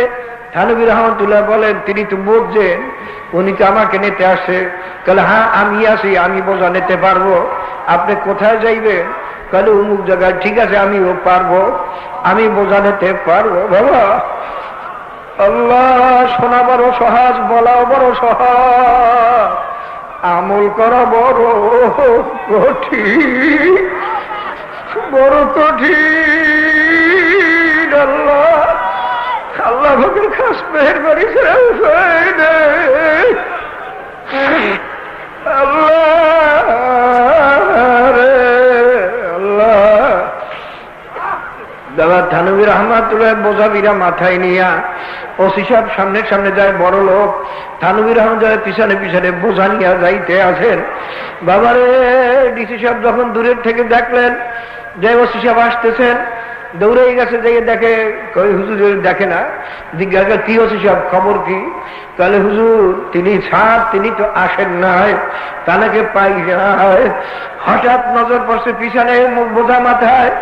থানভী রহমাতুল্লাহ বলেন তিনি তো বুঝছেন উনি তো আমাকে নিতে আসে। তাহলে হ্যাঁ আমি আছি, আমি বোঝা নিতে পারবো। আপনি কোথায় যাইবেন? তাহলে অমুক জায়গায়। ঠিক আছে, আমিও পারবো, আমি বোঝা নিতে পারবো। বাবা আল্লাহ, শোনা বড় সহজ, বলাও বড় সহজ, আমল করা বড় কঠিন, বড় কঠিন। আল্লাহ আল্লাহ ভগের খাস মেহের বাড়ি দাদা থানভী রহমাতুল্লাহ বোঝাবিরা মাথায় নিয়া ওসি সাহেব সামনে সামনে যায়, বড় লোক। থানভী রহমাতুল্লাহ পিছনে পিছনে বোঝা নিয়া যাইতে আছেন। বাবারে ডিসি সাহেব যখন দূরের থেকে দেখলেন যে ওসি সাহেব আসতেছেন, দৌড়ে গেছে, যাইয়ে দেখে কই হুজুর দেখে না। জিজ্ঞাসা কি ওসি সাহেব খবর কি? তাহলে হুজুর তিনি সাপ, তিনি তো আসেন নাই, তাকে পাই নাই। হঠাৎ নজর পড়ছে পিছনে বোঝা মাথায়।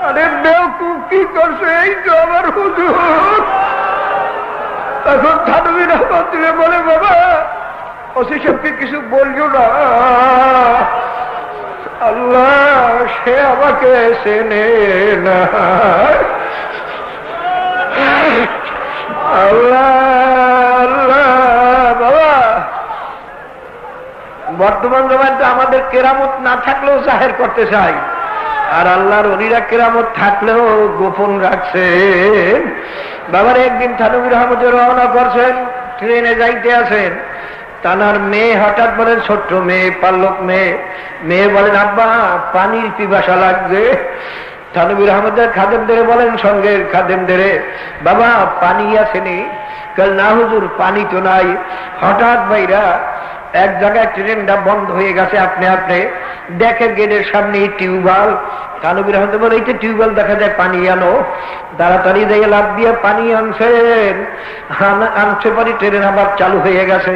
আরে বেওকুফ কি করছে, এই তো আমার হুজুর। তখন থানভী রহমাতুল্লাহ বলে বাবা ওসি সাহেবকে কিছু বললো না, আল্লাহ সে আমাকে চেনে না। আল্লাহ আল্লাহ বাবা, বর্তমান জমায় তো আমাদের কেরামত না থাকলেও জাহের করতে চাই, আর আল্লাহর ওলিরা কেরামত থাকলেও গোপন রাখছে। বাবার একদিন থানভী রহমতুল্লাহ রওনা করছেন, ট্রেনে যাইতে আছেন। তানার মেয়ে হঠাৎ বলেন, ছোট্ট মেয়ে, পাল্লক মেয়ে, মেয়ে বলেন আব্বা পানির পিপাসা লাগবে। থানভী রহমতুল্লাহ খাদেমদের বলেন, সঙ্গে খাদেমদের, বাবা পানি আসেনি? কাল না হুজুর পানি তো নাই। হঠাৎ ভাইরা এক জায়গায় ট্রেনটা বন্ধ হয়ে গেছে, আপনি আপনি দেখে গেটের সামনে টিউবওয়েল। থানভী রহমতুল্লাহ বলে, এই তো টিউবওয়েল দেখা যায়, পানি আনো। তাড়াতাড়ি যাইয়ে লাভ দিয়ে পানি আনছেন, আনছে পারি ট্রেন আবার চালু হয়ে গেছে।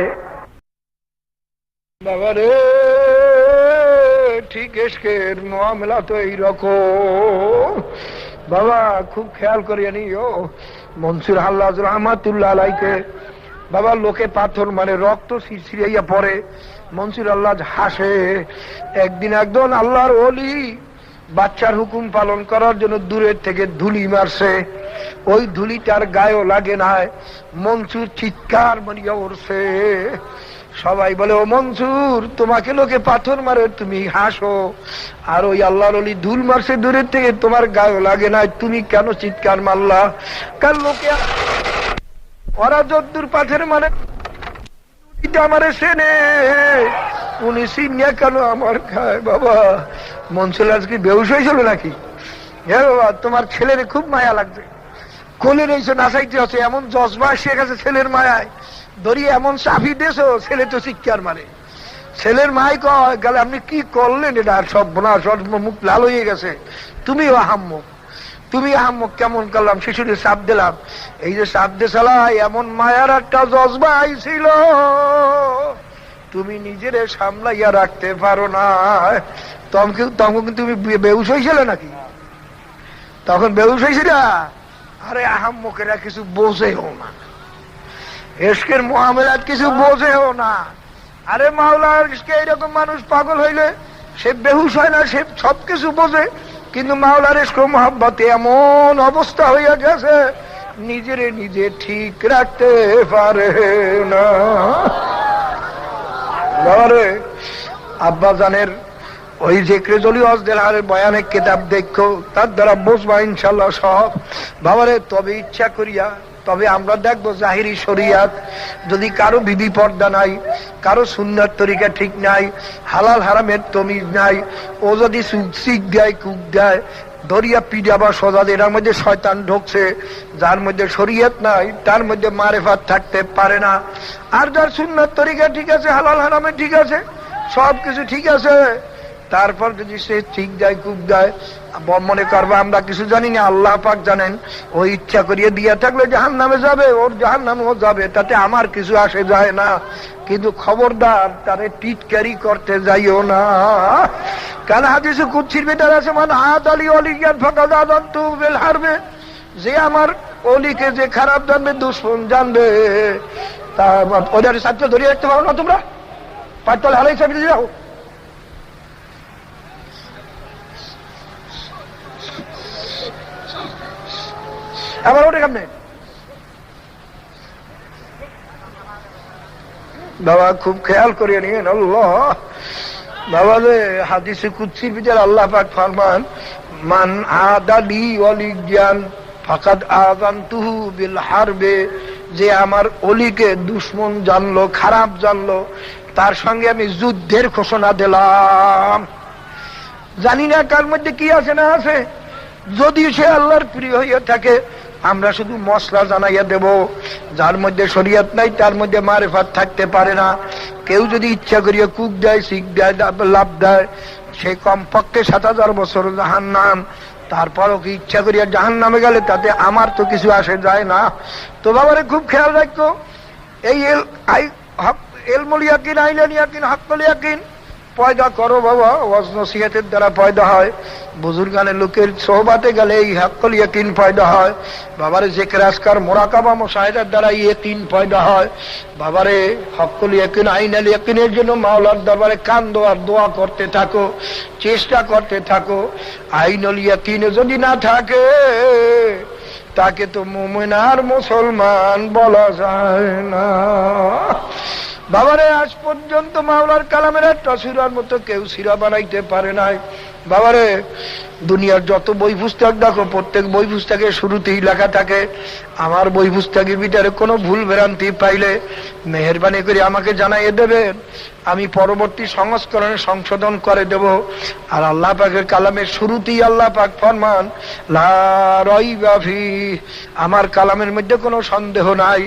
বাবারে ঠিক এসকের মামলা তো এইরকম। বাবা খুব খেয়াল করিয়া নিও। মনসুর হাল্লাজ রহমাতুল্লাহ আলাইকে বাবা লোকে পাথর মানে রক্ত ছিড়ছিড়াইয়া পড়ে, মনসুর আল্লাহ হাসে। একদিন একজন আল্লাহর ওলি বাচ্চার হুকুম পালন করার জন্য দূরের থেকে ধুলি মারছে, ওই ধুলি তার গায়েও লাগে নাই। মনসুর চিৎকার মারিয়া উঠছে। সবাই বলে, ও মনসুর তোমাকে লোকে পাথর মারে, তুমি হাসো, আর ওই আল্লাহর ওলি ধুল মারছে দূরের থেকে, তোমার গায়েও লাগে নাই, তুমি কেন চিৎকার মারলা? কার লোকে ওরা যদ্দুর পাথর মানে আমারে সেনে, উনি সিনিয়া কেন আমার খায়? বাবা মনসুর আজকে বেহুশ হয়েছিল নাকি? হ্যাঁ বাবা, তোমার ছেলের খুব মায়া লাগছে, কোলে রয়েছে নাচাইতে হচ্ছে, এমন জজবা এসে গেছে ছেলের মায়ায়, ধরিয়ে এমন চাপি দিয়েছ, ছেলে তো চিৎকার মারে। ছেলের মাই কয় গেলে আপনি কি করলেন, এটা সব বোনা সব মুখ লাল হয়ে গেছে, তুমিও আহাম্মক, তুমি আহাম্মক কেমন করলাম, শিশুরে চাপ দিলাম। এই যে চাপ দিয়েছিলাই, এমন মায়ার একটা জজবা আইছিল, তুমি নিজেরে সামলাইয়া রাখতে পারো না। তখন তুমি বেহুশ হয়েছিলে নাকি? তখন বেহুশ হয়েছিল? আরে আহাম্মকেরা কিছু বোঝেও না, এশকের মুআমালাত কিছু বোঝেও না। আরে মাওলার এরকম মানুষ পাগল হইলে সে বেহুশ হয় না, সে সবকিছু বোঝে। কিন্তু মাওলার ইশক ও মহব্বতে এমন অবস্থা হইয়া গেছে নিজেরে নিজে ঠিক রাখতে পারে না। আব্বা জানের ওই জিক্রে জলিল ওয়াজদের বয়ানের কিতাব দেখো, তার দ্বারা বুঝবা ইনশাআল্লাহ সব। বাবারে তবে ইচ্ছা করিয়া তবে আমরা দেখবো জাহিরি শরিয়াত, যদি কারো বিধি পর্দা নাই, কারো সুন্নাত তরিকা ঠিক নাই, হালাল হারামের তমিজ নাই, ও যদি সিক দেয় কুক দেয় দরিয়া পিডা বা সজা, এটার মধ্যে শয়তান ঢুকছে। যার মধ্যে শরিয়ত নাই তার মধ্যে মারেফাত থাকতে পারে না। আর যার সুন্নাত তরিকা ঠিক আছে, হালাল হারামে ঠিক আছে, সবকিছু ঠিক আছে, তারপর যদি সে ঠিক দেয় কুক দেয়, মনে করবা আমরা কিছু জানি না, আল্লাহ পাক জানেন। ও ইচ্ছা করিয়ে দিয়ে থাকলে জাহান্নামে যাবে, ওর জাহান্নামেও যাবে, তাতে আমার কিছু আসে যায় না। কিন্তু খবরদার তারে টিটকারি করতে যাইও না। কারণ হাদিসে কুদসির ভিতরে আছে, মান আদালি ওলিয়ান ফাকাদ আযানতু বিল হারবে, যে আমার ওলিকে যে খারাপ জানবে, দুশমন জানবে। তা ওদের ছাত্র ধরিয়ে রাখতে পারো না তোমরা? পাঁচতল হারাই চাবি দিয়ে যাও। আবার ওটা কেমনে বাবা? খুব খেয়াল করিয়ে নিন। আল্লাহ বাবা রে, হাদিসে কুদসির ভিতরে আল্লাহ পাক ফরমান, মান আদালি ওয়ালিয়ান ফাকাদ আযানতুহু বিল হারবে, যে আমার ওলিকে দুশমন জানলো, খারাপ জানলো, তার সঙ্গে আমি যুদ্ধের ঘোষণা দিলাম। জানি না কার মধ্যে কি আছে না আছে, যদি সে আল্লাহর প্রিয় হইয়া থাকে আমরা শুধু মশলা জানাইয়া দেব। যার মধ্যে শরিয়ত নাই তার মধ্যে মারেফাত থাকতে পারে না। কেউ যদি ইচ্ছা করিয়া কুক দেয়, শিখ দেয়, লাভ দেয়, সে কমপক্ষে 7000 বছর জাহান্নাম। তারপরও কি ইচ্ছা করিয়া জাহান্নামে গেলে তাতে আমার তো কিছু আসে যায় না। তো বাবারে খুব খেয়াল রাখো, এই ইলমুল ইয়াকিন, আইনুল ইয়াকিন, হাক্কুল ইয়াকিন পয়দা করো বাবা। ওয়াজ নসিহতের দ্বারা পয়দা হয়, বুজুর্গানের লোকের সোহবাতে গেলে এই হাক্কুল ইয়াকিন পয়দা হয়। বাবারে জিকির আজকার মুরাকাবা মুশাহিদার দ্বারা ইয়াকিন পয়দা হয়। বাবারে হাক্কুল ইয়াকিন, আইনুল ইয়াকিনের জন্য মাওলার দরবারে কান্দো আর দোয়া করতে থাকো, চেষ্টা করতে থাকো। আইনুল ইয়াকিন যদি না থাকে তাকে তো মুমিন আর মুসলমান বলা যায় না। বাবারে আজ পর্যন্ত মাওলার কালামের একটা সূরার মতো কেউ সূরা বানাইতে পারে নাই। বাবারে দুনিয়ার যত বই পুস্তক দেখো, প্রত্যেক বই পুস্তকের শুরুতেই লেখা থাকে, আমার বই পুস্তকের ভিতরে কোনো ভুল ভ্রান্তি পাইলে মেহেরবানি করে আমাকে জানাইয়ে দেবেন, আমি পরবর্তী সংস্করণে সংশোধন করে দেব। আর আল্লাহ পাকের কালামের শুরুতেই আল্লাহ পাক ফরমান, লা রাইবা ফি, আমার কালামের মধ্যে কোনো সন্দেহ নাই,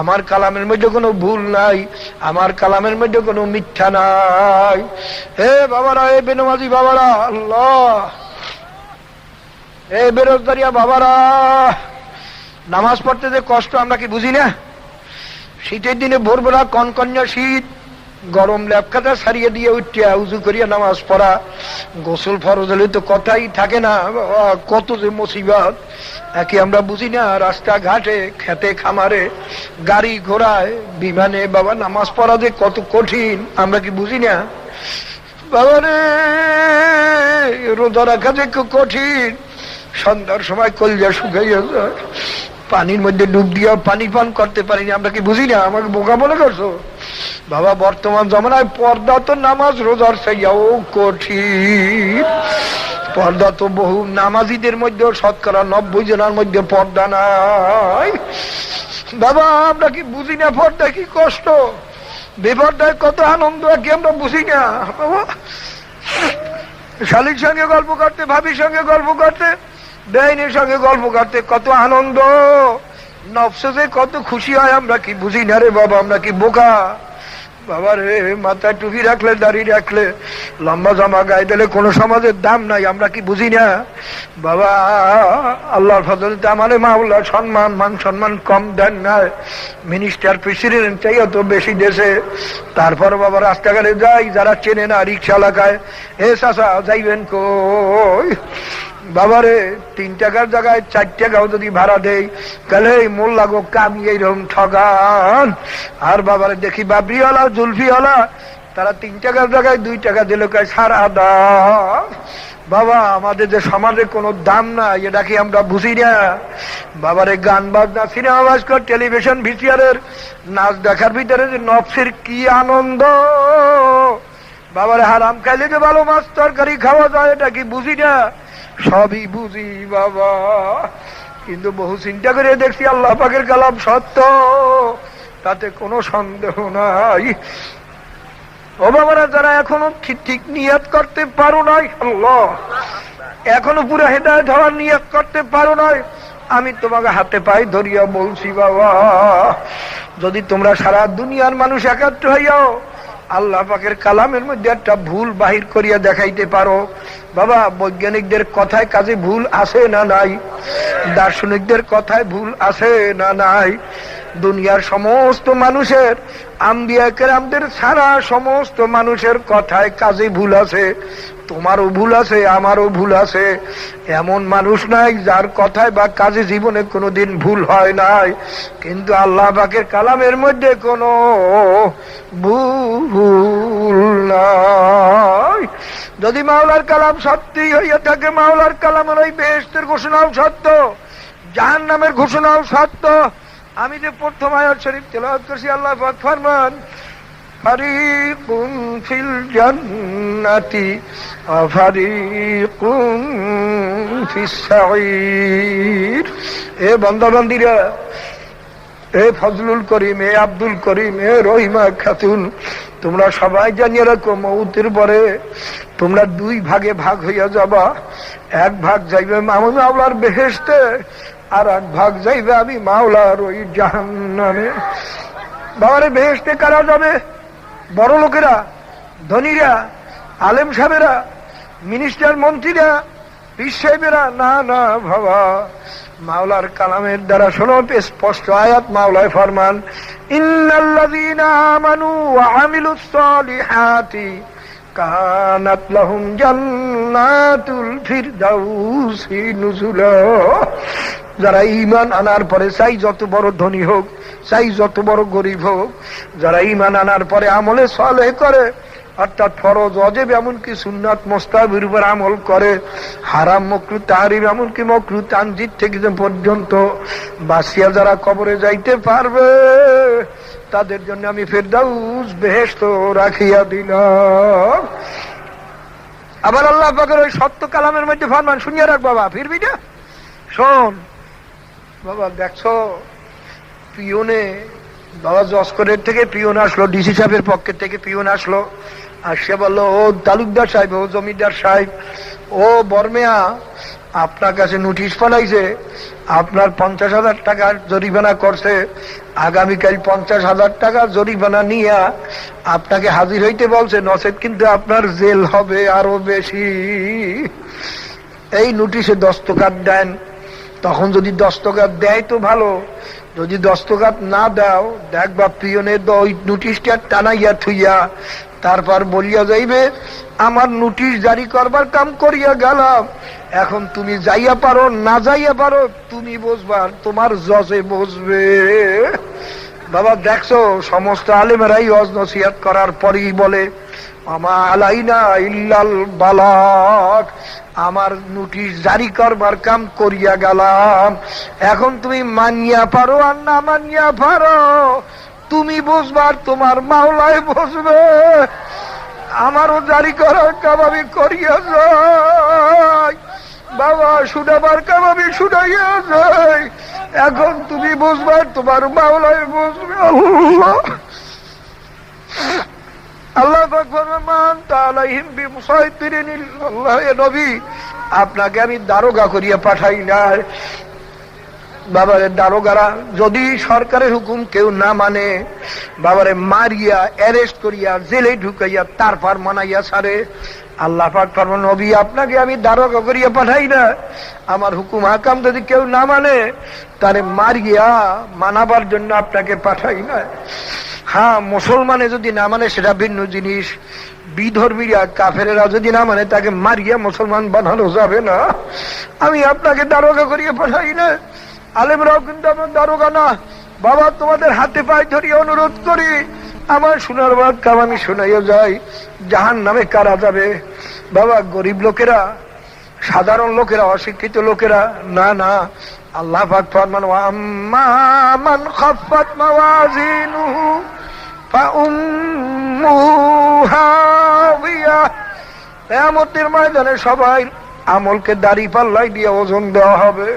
আমার কালামের মধ্যে কোনো ভুল নাই, আমার কালামের মধ্যে কোনো মিথ্যা নাই। হে বাবারা, এ বেনমাজি বাবারা, আল্লাহ, এ বেরোজগারিয়া বাবারা, নামাজ পড়তে যে কষ্ট আমরা কি বুঝি না? শীতের দিনে ভোরবেলা কনকন্যা শীত, গরম ল্যাপখাতা সারিয়ে দিয়ে উঠিয়া উজু করিয়া নামাজ পড়া, গোসল ফরজ হলে তো কথাই থাকে না, কত যে মুসিবত একে আমরা বুঝি না। রাস্তাঘাটে, খেতে খামারে, গাড়ি ঘোড়ায়, বিমানে বাবা নামাজ পড়া যে কত কঠিন আমরা কি বুঝি না? বাবারে রোজা রাখা যে খুব কঠিন, সন্ধ্যার সময় কলজা শুকাইয়া যায়, পানির মধ্যে ডুব দিয়া পানি পান করতে পারিনি আমরা কি বুঝি না? আমাকে বোকা মনে করছো? বাবা বর্তমান জমানায় পর্দা তো নামাজ রোজার চাইয়াও কঠিন। পর্দা তো বহু নামাজিদের মধ্যে 90% জনের মধ্যে পর্দা নাই। বাবা আমরা কি বুঝি না পর্দা কি কষ্ট, বেপর্দায় কত আনন্দ কি আমরা বুঝি না? বাবা শালীর সঙ্গে গল্প করতে, ভাবির সঙ্গে গল্প করতে, বেআইনের সঙ্গে গল্প করতে কত আনন্দ, নফসে যে কত খুশি হয় আমরা কি বুঝি না রে বাবা? আমরা কি বোকা? বাবা রে মাথায় টুপি রাখলে, দাড়ি রাখলে, লম্বা জামা গায়ে দিলে কোনো সমাজের দাম নাই আমরা কি বুঝি না? বাবা আল্লাহর ফজলতে আমারে মাওলা সম্মান, মান সম্মান কম দেন না, মিনিস্টার প্রেসিডেন্ট চাইও তো বেশি দেশে। তারপর বাবা রাস্তাঘাটে যাই, যারা চেনে না রিক্সা লাগায়, এ চাচা যাইবেন কই? বাবারে 3 টাকার জায়গায় 4 টাকাও যদি ভাড়া দেয় তাহলে মোল্লা গো কামি এইরকম ঠগান। আর বাবারে দেখি বাবরিওয়ালা, জুলফিওয়ালা, তারা 3 টাকার জায়গায় 2 টাকা দিল, কয় সারা দাও। বাবা আমাদের যে সমাজে কোনো দাম নাই এটা কি আমরা বুঝি না? বাবারে গান বাজনা, সিনেমা ভাস্কর, টেলিভিশন, ভিসিআরের নাচ দেখার ভিতরে যে নফসের কি আনন্দ। বাবারে হারাম খাইলে যে ভালো মাছ তরকারি খাওয়া যায় এটা কি বুঝি না? সবই বুঝি বাবা, কিন্তু বহু চিন্তা করে দেখছি আল্লাহ পাকের কালাম সত্য, তাতে কোনো সন্দেহ নাই। ও বাবারা, যারা এখনো ঠিক নিয়ত করতে পারো নাই, আল্লাহ এখনো পুরো হেদায়েত হওয়ার নিয়ত করতে পারো নাই, আমি তোমাকে হাতে পায়ে ধরিয়া বলছি বাবা, যদি তোমরা সারা দুনিয়ার মানুষ একাত্র হইয়াও আল্লাহ পাকের কালামের মধ্যে একটা ভুল বাহির করিয়া দেখাইতে পারো, বাবা বৈজ্ঞানিকদের কথায় কাজে ভুল আছে না নাই? দার্শনিকদের কথায় ভুল আছে না নাই? দুনিয়ার সমস্ত মানুষের, আম্বিয়া কেরামদের সারা সমস্ত মানুষের কথায় কাজে ভুল আছে। তোমারও ভুল আছে, আমারও ভুল আছে। এমন মানুষ নাই যার কথায় বা কাজে জীবনে কোনোদিন ভুল হয় নাই, কিন্তু আল্লাহ পাকের কালামের মধ্যে কোনো ভুল নাই। যদি মাওলার কালাম সত্যি হইয়া থাকে, মাওলার কালামের ওই বেহেশতের ঘোষণাও সত্য, জাহান্নামের ঘোষণাও সত্য। আমি যে প্রথম আয়াত শরীফ তেলাওয়াত করছি, আল্লাহ পাক ফরমান ফারিকুন ফিল জান্নাতি ওয়া ফারিকুন ফিস সাঈর। এ বান্দা-বান্দীরা, এ ফজলুল করিম, এ আব্দুল করিম, এ রহিমা খাতুন, তোমরা সবাই জানিয়ে রাখো মউতের পরে তোমরা দুই ভাগে ভাগ হইয়া যাবা। এক ভাগ যাইবে আমি মাওলার বেহেশতে, আর এক ভাগ যাইবে আমি মাওলার ওই জাহান্নামে। বাবারে, বেহেশতে কারা যাবে? বড় লোকেরা, ধনীরা, আলেম সাহেবেরা, মিনিস্টার, মন্ত্রীরা, পীর সাহেবেরা? না না বাবা, মাওলার কালামের দ্বারা শোনো স্পষ্ট আয়াত। মাওলায় ফরমান ইন্নাল্লাযীনা আমানু ওয়া আমিলুস সালিহাতি কানাত লাহুম জান্নাতুল ফিরদাউসি নুজুলা। যারা ঈমান আনার পরে, চাই যত বড় ধনী হোক, চাই যত বড় গরিব হোক, যারা ঈমান আনার পরে আমলে সালেহ করে, অর্থাৎ ফরজ ওয়াজিব এমনকি সুন্নাত মুস্তাহাবের উপর আমল করে, হারাম মাকরুহ তাহরিম এমনকি মাকরুহ তানজিদ থেকে পর্যন্ত বাঁচিয়া যারা কবরে যাইতে পারবে, তাদের জন্য আমি ফেরদাউস বেহেশত রাখিয়া দিলাম। আবার আল্লাহ পাকের ওই সত্য কালামের মধ্যে ফরমান, শুনিয়া রাখ বাবা, ফিরবি না? শোন বাবা, দেখছো পিওনে, বাবা জস্করের থেকে পিওন আসলো, ডিসি সাহেবের পক্ষের থেকে পিওন আসলো, আর সে বললো, ও তালুকদার সাহেব, ও জমিদার সাহেব, ও বর্মেয়া, আপনার কাছে নোটিশ পাঠাইছে, আপনার 50,000 টাকা জরিমানা করছে, আগামীকাল 50,000 টাকা জরিমানা নিয়ে আপনাকে হাজির হইতে বলছে, নচেত কিন্তু আপনার জেল হবে আরো বেশি। এই নোটিশে দস্তখত দেন। তখন যদি দস্তখত দেয় তো ভালো, যদি দস্তখত না দাও, দেখবা পিয়নের ওই নোটিশটা টানাইয়া থুইয়া তারপর বলিয়া যাইবে, আমার নোটিশ জারি করবার কাম করিয়া গেলাম, এখন তুমি যাইয়া পারো না যাইয়া পারো তুমি বুঝবা, তোমার জজে বুঝবে। বাবা দেখছো, সমস্ত আলেমেরাই ওয়াজ নসিহত করার পরেই বলে আমা আলাইনা ইল্লাল বালাগ, আমার নোটিশ জারি করবার কাম করিয়া গেলাম, এখন তুমি মানিয়া পারো আর না মানিয়া পারো তুমি বুঝবার, তোমার মাওলায় বুঝবে। আমারও জারি করার কাম আমি করিয়া যাই বাবা, শুনাবার কাম আমি শুনাইয়া যাই, এখন তুমি বুঝবার, তোমার মাওলায় বুঝবে। আল্লাহ আল্লাহ নবী, আপনাকে আমি দারোগা করিয়া পাঠাই না বাবারে। দারোগারা যদি সরকারের হুকুম কেউ না মানে, বাবারে মারিয়া অ্যারেস্ট করিয়া জেলে ঢুকাইয়া তারপর মানাইয়া ছাড়ে। আল্লাহ পাক ফরমান, নবী আপনাকে আমি দারোগা করিয়া পাঠাই না, আমার হুকুম হাকাম যদি কেউ না মানে তারে মারিয়া মানাবার জন্য আপনাকে পাঠাই না। হ্যাঁ, মুসলমানে যদি না মানে সেটা ভিন্ন জিনিস, বিধর্মীরা কাফেরেরা যদি না মানে তাকে মারিয়া মুসলমান বানানো যাবে না। আমি আপনাকে দারোগা করিয়া পাঠাই না। আলেমরাও কিন্তু আমার দারোগা না বাবা, তোমাদের হাতে পায়ে ধরিয়া অনুরোধ করি, আমার শোনার বাদ কাম আমি শোনাইয়া যাই। জাহান্নামে কারা যাবে বাবা? গরিব লোকেরা, সাধারণ লোকেরা, অশিক্ষিত লোকেরা না না, আল্লাহ পাক ফরমান আম্মা মান খাফফাত মাওয়াজিনুহু ফাউম্মুহু হাওিয়া। কিয়ামতের ময়দানে সবাই আমলকে দাড়ি পাল্লাই দিয়ে ওজন দেওয়া হবে।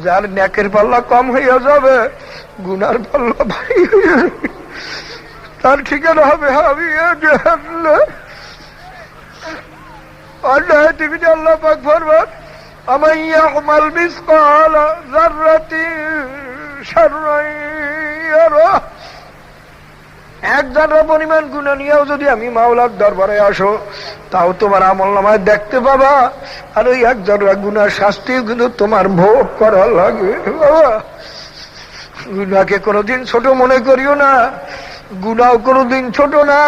যার নেকের পাল্লা কম হইয়া যাবে, গুনার পাল্লা ভারী হয়ে যাবে, তার ঠিকানা হবে হাবিয়া জাহান্নাম। অন্যায় টিভিতে আল্লাহ পাক ফরমান আমান ইয়ামাল মিসকালা যাররাতিন শাররান ইয়ারাহ। এক জাররা পরিমাণ গুনাহ নিয়েও যদি আমি মাওলার দরবারে আসো, তাও তোমার আমলনামায় দেখতে পাবা। আর ওই এক জাররা গুনার শাস্তিও কিন্তু তোমার ভোগ করা লাগবে। বাবা, গুনাহকে কোনোদিন ছোট মনে করিও না। গুনাও কোনোদিন ছোট না,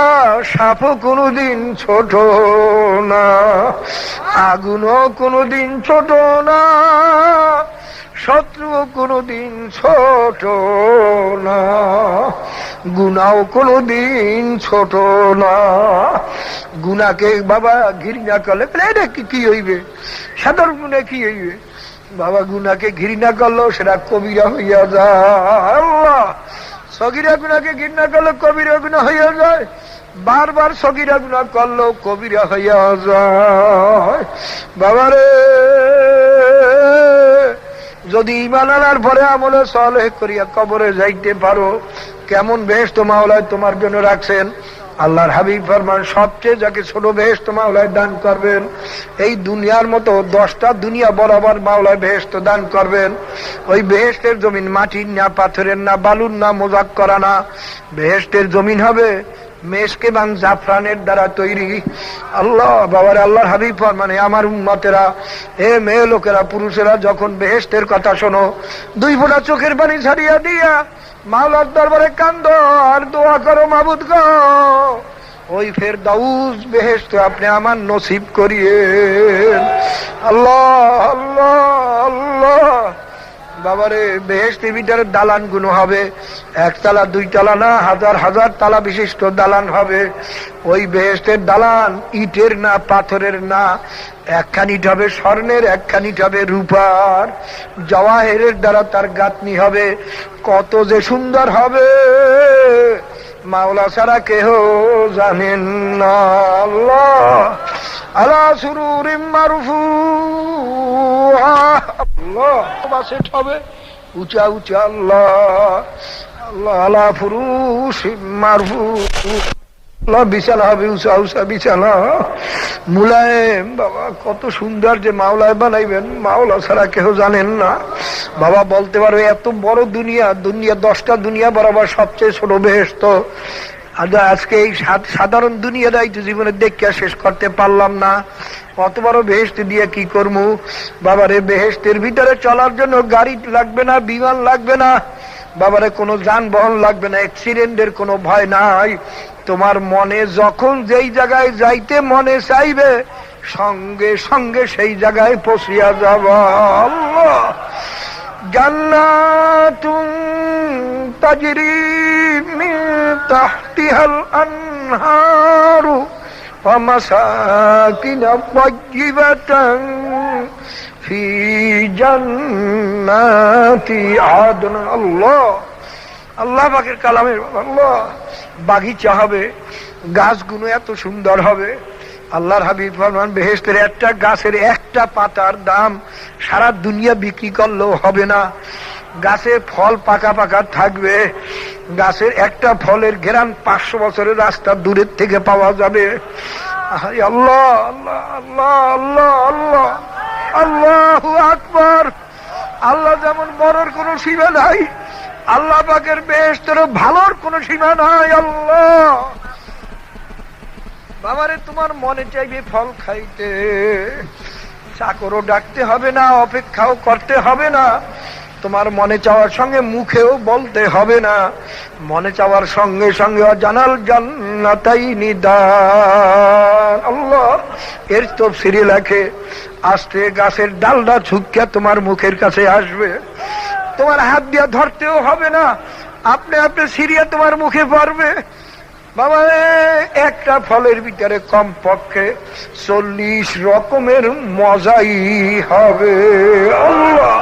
সাপও কোনোদিন ছোট না, আগুনও কোনোদিন ছোট না, শত্রুও কোনোদিন ছোট না, গুনাও কোনোদিন ছোট না। গুনাকে বাবা ঘৃণা করলে এটা কি হইবে, সাধারণ গুণে কি হইবে? বাবা, গুনাকে ঘৃণা করলেও সেটা কবিরা হইয়া যায়। সগীরা গুনাকে ঘৃণা করলে কবিরা গুনাহ হইয়া যায়, বারবার সগীরা গুনাহ করলেও কবিরা হইয়া যায়। বাবারে, যদি ঈমান আনার পরে আমলে সালেহ করিয়া কবরে যাইতে পারো, কেমন বেহেশত মাওলায় তোমার জন্য রাখছেন। আল্লাহর হাবিব ফরমান সবচেয়ে যাকে ছোট বেহেশত মাওলায় দান করবেন, এই দুনিয়ার মতো 10টা দুনিয়া বরাবর মাওলায় বেহেশত দান করবেন। ওই বেহেশতের জমিন মাটির না, পাথরের না, বালুর না, মোজাক করা না। বেহেশতের জমিন হবে মেশকে বান জাফরানের দ্বারা তৈরি। আল্লাহ বাবার, আল্লাহর হাবিব ফরমানে আমার উম্মতেরা, এ মেয়ে লোকেরা, পুরুষেরা যখন বেহেশতের কথা শোনো, 2 ফোঁটা চোখের পানি ছাড়িয়া দিয়া মাওলার দরবারে কান্দো আর দোয়া করো, মাবুদ গো ওই ফেরদাউস বেহেশত আপনি আমার নসিব করিয়েন। আল্লাহ আল্লাহ আল্লাহ। বাবারে, বেহেশতের ভিতরে দালান গুলো হবে, 1 তালা 2 তালা না, হাজার হাজার তালা বিশিষ্ট দালান হবে। ওই বেহেশতের দালান ইটের না, পাথরের না, একখানিট হবে স্বর্ণের, একখানিট হবে রূপার, জওয়াহেরের দ্বারা তার গাঁথনি হবে। কত যে সুন্দর হবে মাওলা ছাড়া কেহ জানেন না। আল্লাহ আলা সুরুরিম মারফুআ, আল্লাহ বাসেট হবে উঁচা উঁচা। আল্লাহ আল্লাহ আলা ফুরুশিম মারফুআ, বিছানা হবে উঁচা উঁচা বিছানা, মুলায়েম। বাবা, কত সুন্দর যে মাওলায় বানাইবেন, মাওলা ছাড়া কেহ জানেন না। বাবা, বলতে পারবে এত বড় দুনিয়া, 10টা দুনিয়া বরাবর সবচেয়ে ছোট বেহেশত। আজকে এই সাধারণ দুনিয়াটাই তো জীবনে দেখিয়া শেষ করতে পারলাম না, অত বড় বেহেশত দিয়ে কি করবো? বাবারে, বেহেশতের ভিতরে চলার জন্য গাড়ি লাগবে না, বিমান লাগবে না, বাবারে কোনো যানবাহন লাগবে না, অ্যাক্সিডেন্টের কোনো ভয় নাই। তোমার মনে যখন যেই জায়গায় যাইতে মনে চাইবে, সঙ্গে সঙ্গে সেই জায়গায় পৌঁছিয়া যাবা। আল্লাহ, জান্নাতুন তাজরি মিন তাহতিহাল আনহারু ওয়া মাসাকিন তাইয়্যিবাতান ফি জান্নাতি আদন। আল্লাহ আল্লাহ পাকের কালামের আল্লাহ, বাগিচা হবে, গাছগুলো এত সুন্দর হবে। আল্লাহর হাবিব ফরমান বেহেশতের একটা গাছের একটা পাতার দাম সারা দুনিয়া বিক্রি করলেও হবে না। গাছে ফল পাকা পাকা থাকবে, গাছের একটা ফলের ঘেরান 500 বছরের রাস্তা দূরের থেকে পাওয়া যাবে। আল্লাহ আল্লাহ আল্লাহ আল্লাহ আল্লাহ আল্লাহু আকবার। আল্লাহ যেমন বড়র কোনো সীমা নাই, আল্লাহ পাকের বেহেশতেরও ভালোর কোনো সীমা নাই। আল্লাহ বাবারে, তোমার মনে চাইবে ফল খাইতে, চাকরও ডাকতে হবে না, অপেক্ষাও করতে হবে না, তোমার মনে চাওয়ার সঙ্গে মুখেও বলতে হবে না, মনে চাওয়ার সঙ্গে সঙ্গে জানাল জান্নাতাইনি দান। আল্লাহ এর তাফসীরে লেখে, আস্তে গাছের ডালটা ঝুঁকিয়া তোমার মুখের কাছে আসবে, তোমার হাত দিয়া ধরতেও হবে না, আপনি আপনি সিরিয়া তোমার মুখে পড়বে। বাবা একটা ফলের ভিতরে কমপক্ষে 40 রকমের মজাই হবে। আল্লাহ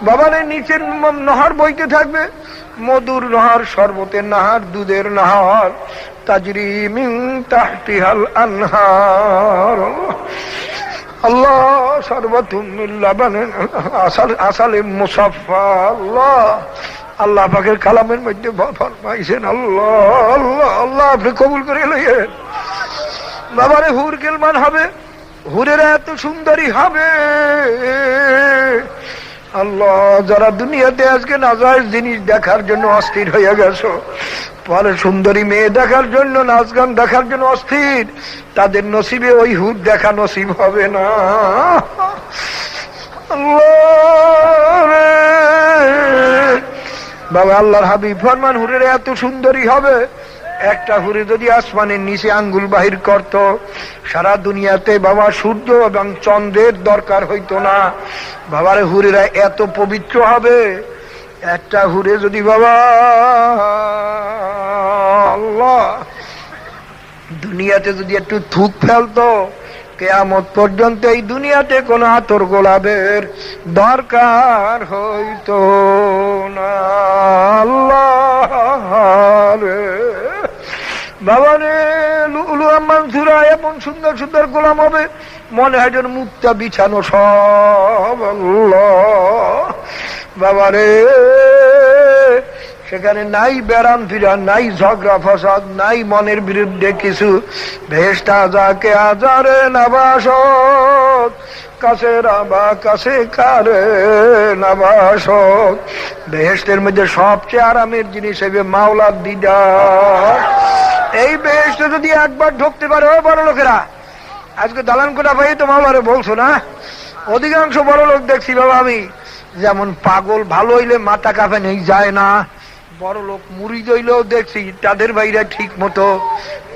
বাবারে নিচের নহর বইতে থাকবে, মধুর নহর, শরবতের নহর, দুধের নহর, তাজরি মিন তাহতিহাল আনহার। আল্লাহ শরবতুম মিন লাবানিন আসালিম মুসাফফা। আল্লাহ আল্লাহ পাকের কালামের মধ্যে ফরমাইছেন আল্লাহ আল্লাহ আল্লাহ, আপনি কবুল করে লইয়েন। বাবারে হুর গেলমান হবে, হুরেরা এত সুন্দরী হবে। আল্লাহ যারা দুনিয়াতে আজকে নাজায়েজ জিনিস দেখার জন্য অস্থির হয়ে গেছো, পরে সুন্দরী মেয়ে দেখার জন্য, নাচ গান দেখার জন্য অস্থির, তাদের নসিবে ওই হুর দেখা নসিব হবে না। বাবা আল্লাহর হাবিব ফরমান হুরেরা এত সুন্দরী হবে, একটা হুরে যদি আসমানের নিচে আঙ্গুল বাহির করত, সারা দুনিয়াতে বাবা সূর্য এবং চন্দ্রের দরকার হইতো না। বাবারে হুরেরা এত পবিত্র হবে, একটা হুরে যদি বাবা আল্লাহ দুনিয়াতে যদি একটু থুক ফেলতো, কিয়ামত পর্যন্ত এই দুনিয়াতে কোনো আতর গোলাপের দরকার হইতো না। আল্লাহ রে বাবা রে, লুলু মানসুরা এমন সুন্দর সুন্দর গোলাম হবে, মনে হয় যেন মুক্তা বিছানো সব। আল্লাহ বাবা রে, সেখানে নাই বেড়ান ফিরান, নাই ঝগড়া ফসাদ, নাই মনের বিরুদ্ধে কিছু। ভেস্টা যাকে আজারে নাবাসত, কাছে রাবা কাছে কারে নাবাসত। বেহেশতের মধ্যে সবচেয়ে আরামের জিনিস হবে মাওলার দিদার। এই বেহেশতে যদি একবার ঢুকতে পারে ও বড় লোকেরা, আজকে দালান কোটা ভাই তো মাওলারে বলছো না, অধিকাংশ বড় লোক দেখছি বাবা আমি, যেমন পাগল ভালো হইলে মাথা কাঁপে নেই যায় না, বড় লোক মুড়ি হইলেও দেখছি তাদের বাইরে ঠিক মতো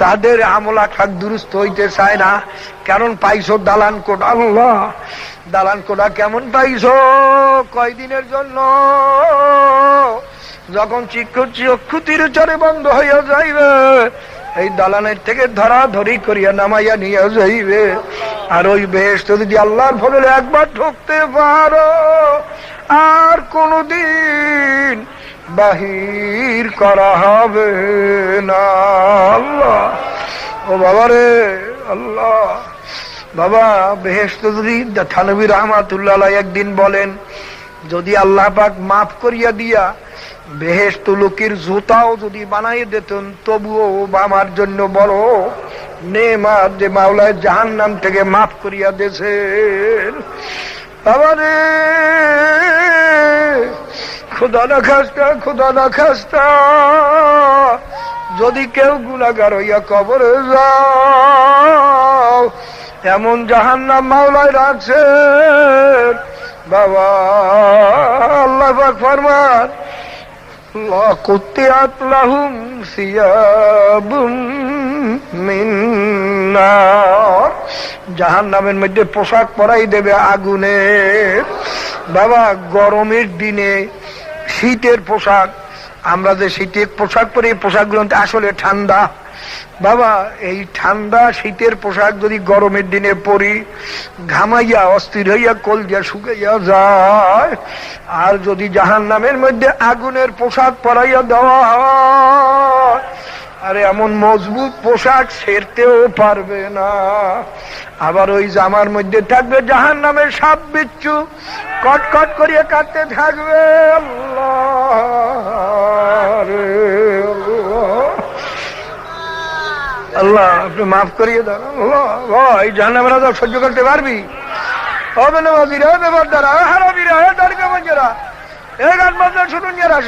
তাদের আমল আখলাক দুরুস্ত হইতে চায় না। কারণ পাইছো দালান কোটা। আল্লাহ দালান কোটা কেমন পাইছো? কয়দিনের জন্য? যখন চক্ষুতির চরে বন্ধ হইয়া যাইবে, এই দালানের থেকে ধরাধরি করিয়া নামাইয়া নিয়ে যাইবে। আর ওই বেহেশতে যদি আল্লাহর ফজলে একবার ঢুকতে পারো, আর কোনদিন বাহির করা হবে না। আল্লাহ ও বাবা রে, আল্লাহ বাবা বেহেশতে যদি থানবী রহমাতুল্লাহ আলাইহি একদিন বলেন, যদি আল্লাহ পাক মাফ করিয়া দিয়া বেহেশত লোকের জুতাও যদি বানাই দিতেন, তবুও আমার জন্য বড় নেমাত যে মাওলায় জাহান্নাম থেকে মাফ করিয়া দিয়েছেন। বাবা রে খোদা না খাস্তা, খোদা না খাস্তা, যদি কেউ গুনাহগার হইয়া কবরে যাও, এমন জাহান্নাম মাওলায় রাখছেন বাবা। আল্লাহ পাক ফরমান লাকুতিআত লাহুম সিয়াবুম মিন নার, জাহান্নামের মধ্যে পোশাক পরাই দেবে আগুনের। বাবা গরমের দিনে শীতের পোশাক, আমরা যে শীতের পোশাক পরি, পোশাকগুলো আসলে ঠান্ডা। বাবা এই ঠান্ডা শীতের পোশাক যদি গরমের দিনে পরি, ঘামাইয়া অস্থির হইয়া কলজা শুকাইয়া যায়। আর যদি জাহান্নামের মধ্যে আগুনের পোশাক পরাইয়া দেওয়া হয়, আরে এমন মজবুত পোশাক ছেড়তেও পারবে না। আবার ওই জামার মধ্যে থাকবে জাহান্নামের সাপ বিচ্ছু, কটকট করিয়া কাটতে থাকবে। আল্লাহ রে আল্লাহ, আপনি মাফ করিয়ে দেন। আল্লাহ এই জাহান্নামের আযাব সহ্য করতে পারবি? হবে না বাজিরা, বেবরদারা, হারামিরা, দাড়িকা মঞ্জেরা, এই গান বাজনা শুনুন যারা,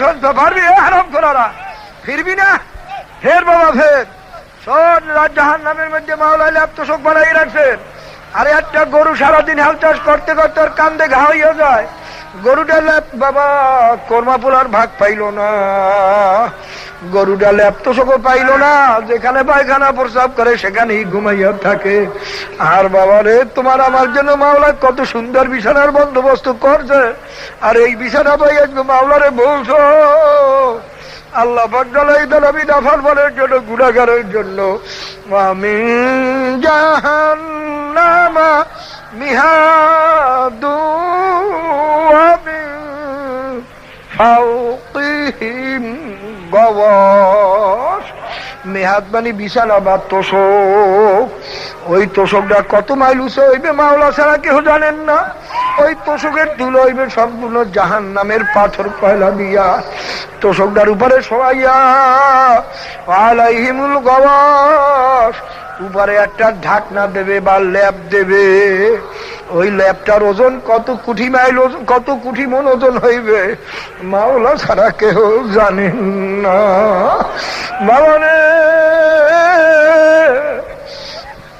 পারবি? হারাম করারা ফিরবি না? ফের বাবা ফের। সব জাহান্নামের মধ্যে মাওলা ল্যাপ্ত শোক বানাই রাখছেন। আরে একটা গরু সারাদিন হাল চাষ করতে করতে ওর কান্দে ঘা হইয়া যায়, গরুটা ল্যাপ বাবা কর্মা পোলার ভাগ পাইল না, গরুটা ল্যাপ্ত শোকও পাইল না, যেখানে পায়খানা প্রস্রাব করে সেখানেই ঘুমাইয়া থাকে। আর বাবা রে, তোমার আমার জন্য মাওলা কত সুন্দর বিছানার বন্দোবস্ত করছে, আর এই বিছানা পাই আজকে মাওলারে বলছো আল্লাহ পাক জ্বালাইতেন আমি নাফরমানের জন্য, গুনাহগারের জন্য। মিন জাহান্নামা মিহাদু ওয়া মিন ফাওকিহিম গাওয়াশ। মেহাদ মানে বিছানা বা তোষক। ওই তোষকটা কত মাইল উঁচু হইবে মাওলা ছাড়া কেউ জানেন না। ওই তোষকের ধুলো হইবে সম্পূর্ণ জাহান্নামের পাথর কয়লা দিয়া। তোষকটার উপরে শোয়াইয়া আলাইহিমুল গাওয়াশ, উপরে একটা ঢাকনা দেবে বা ল্যাপ দেবে। ওই ল্যাপটার ওজন কত কোটি মাইল, কত কোটি মন ওজন হইবে মাওলা ছাড়া কেউ জানেন না। বাবারে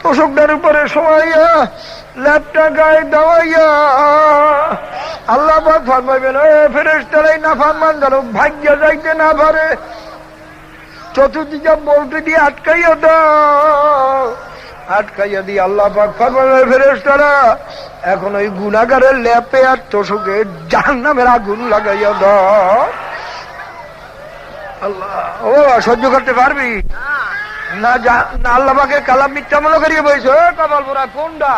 তোষকটার উপরে শোয়াইয়া ল্যাপটা গায়ে দেওয়াইয়া আল্লাহ পাক ফরমাইবেন, ফেরেশতারাই নাফরমান যেন ভাগ্য যাইতে না পারে, চতুর্দিকে বলতে দিয়ে আটকাইয়া দাও। আটকাইয়া দিয়ে আল্লাহ পাক ফরমাইবেন, ফেরেশতারা এখন ওই গুনাহগারের ল্যাপে আর তোষকে জাহান্নামের আগুন লাগাইয়া দাও। আল্লাহ, ও সহ্য করতে পারবি না? আল্লাহ পাকের কালাম মিথ্যা মনে করিয়ে বলছো। কপাল পোড়া কোনটা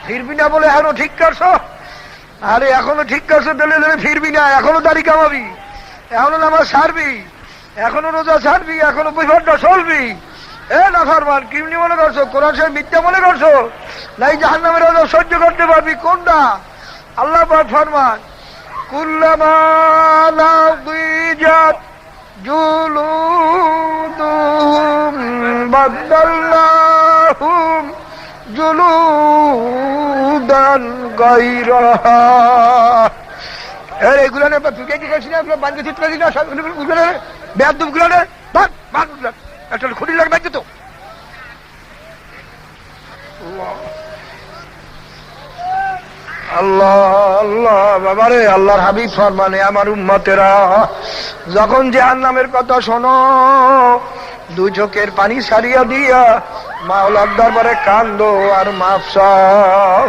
ফিরবি না বলে এখনো ঠিক করছো? আরে এখনো ঠিক করছো তাহলে ফিরবি না, এখনো দাড়ি কামাবি, এখনো নামাজ ছাড়বি, এখনো রোজা ছাড়বি, এখনো বিপদটা চলবি। নাফরমান কিমনি মনে করছো? কোরআন শরীফ মিথ্যা মনে করছো? নাই জাহান্নামের আযাব সহ্য করতে পারবি কোনটা? আল্লাহ পাক ফরমান, কুল্লামা নাদিজাত জুলুদুহুম বাদদালনাহুম জুলুদান গায়রাহা। এগুলো তুই কি করছিস? বান্ধব চিত্র দিন বেয়াদব গুলো একটা খুঁটি লাগে বাঁধতে তো। আল্লাহ আল্লাহ বাবারে, আল্লাহর হাবিব ফরমানে, আমার উম্মতেরা যখন জাহান্নামের কথা শোনো, দুই চোখের পানি ছাড়িয়া দিয়া মাওলার দরবারে কান্দো আর মাফ চাও।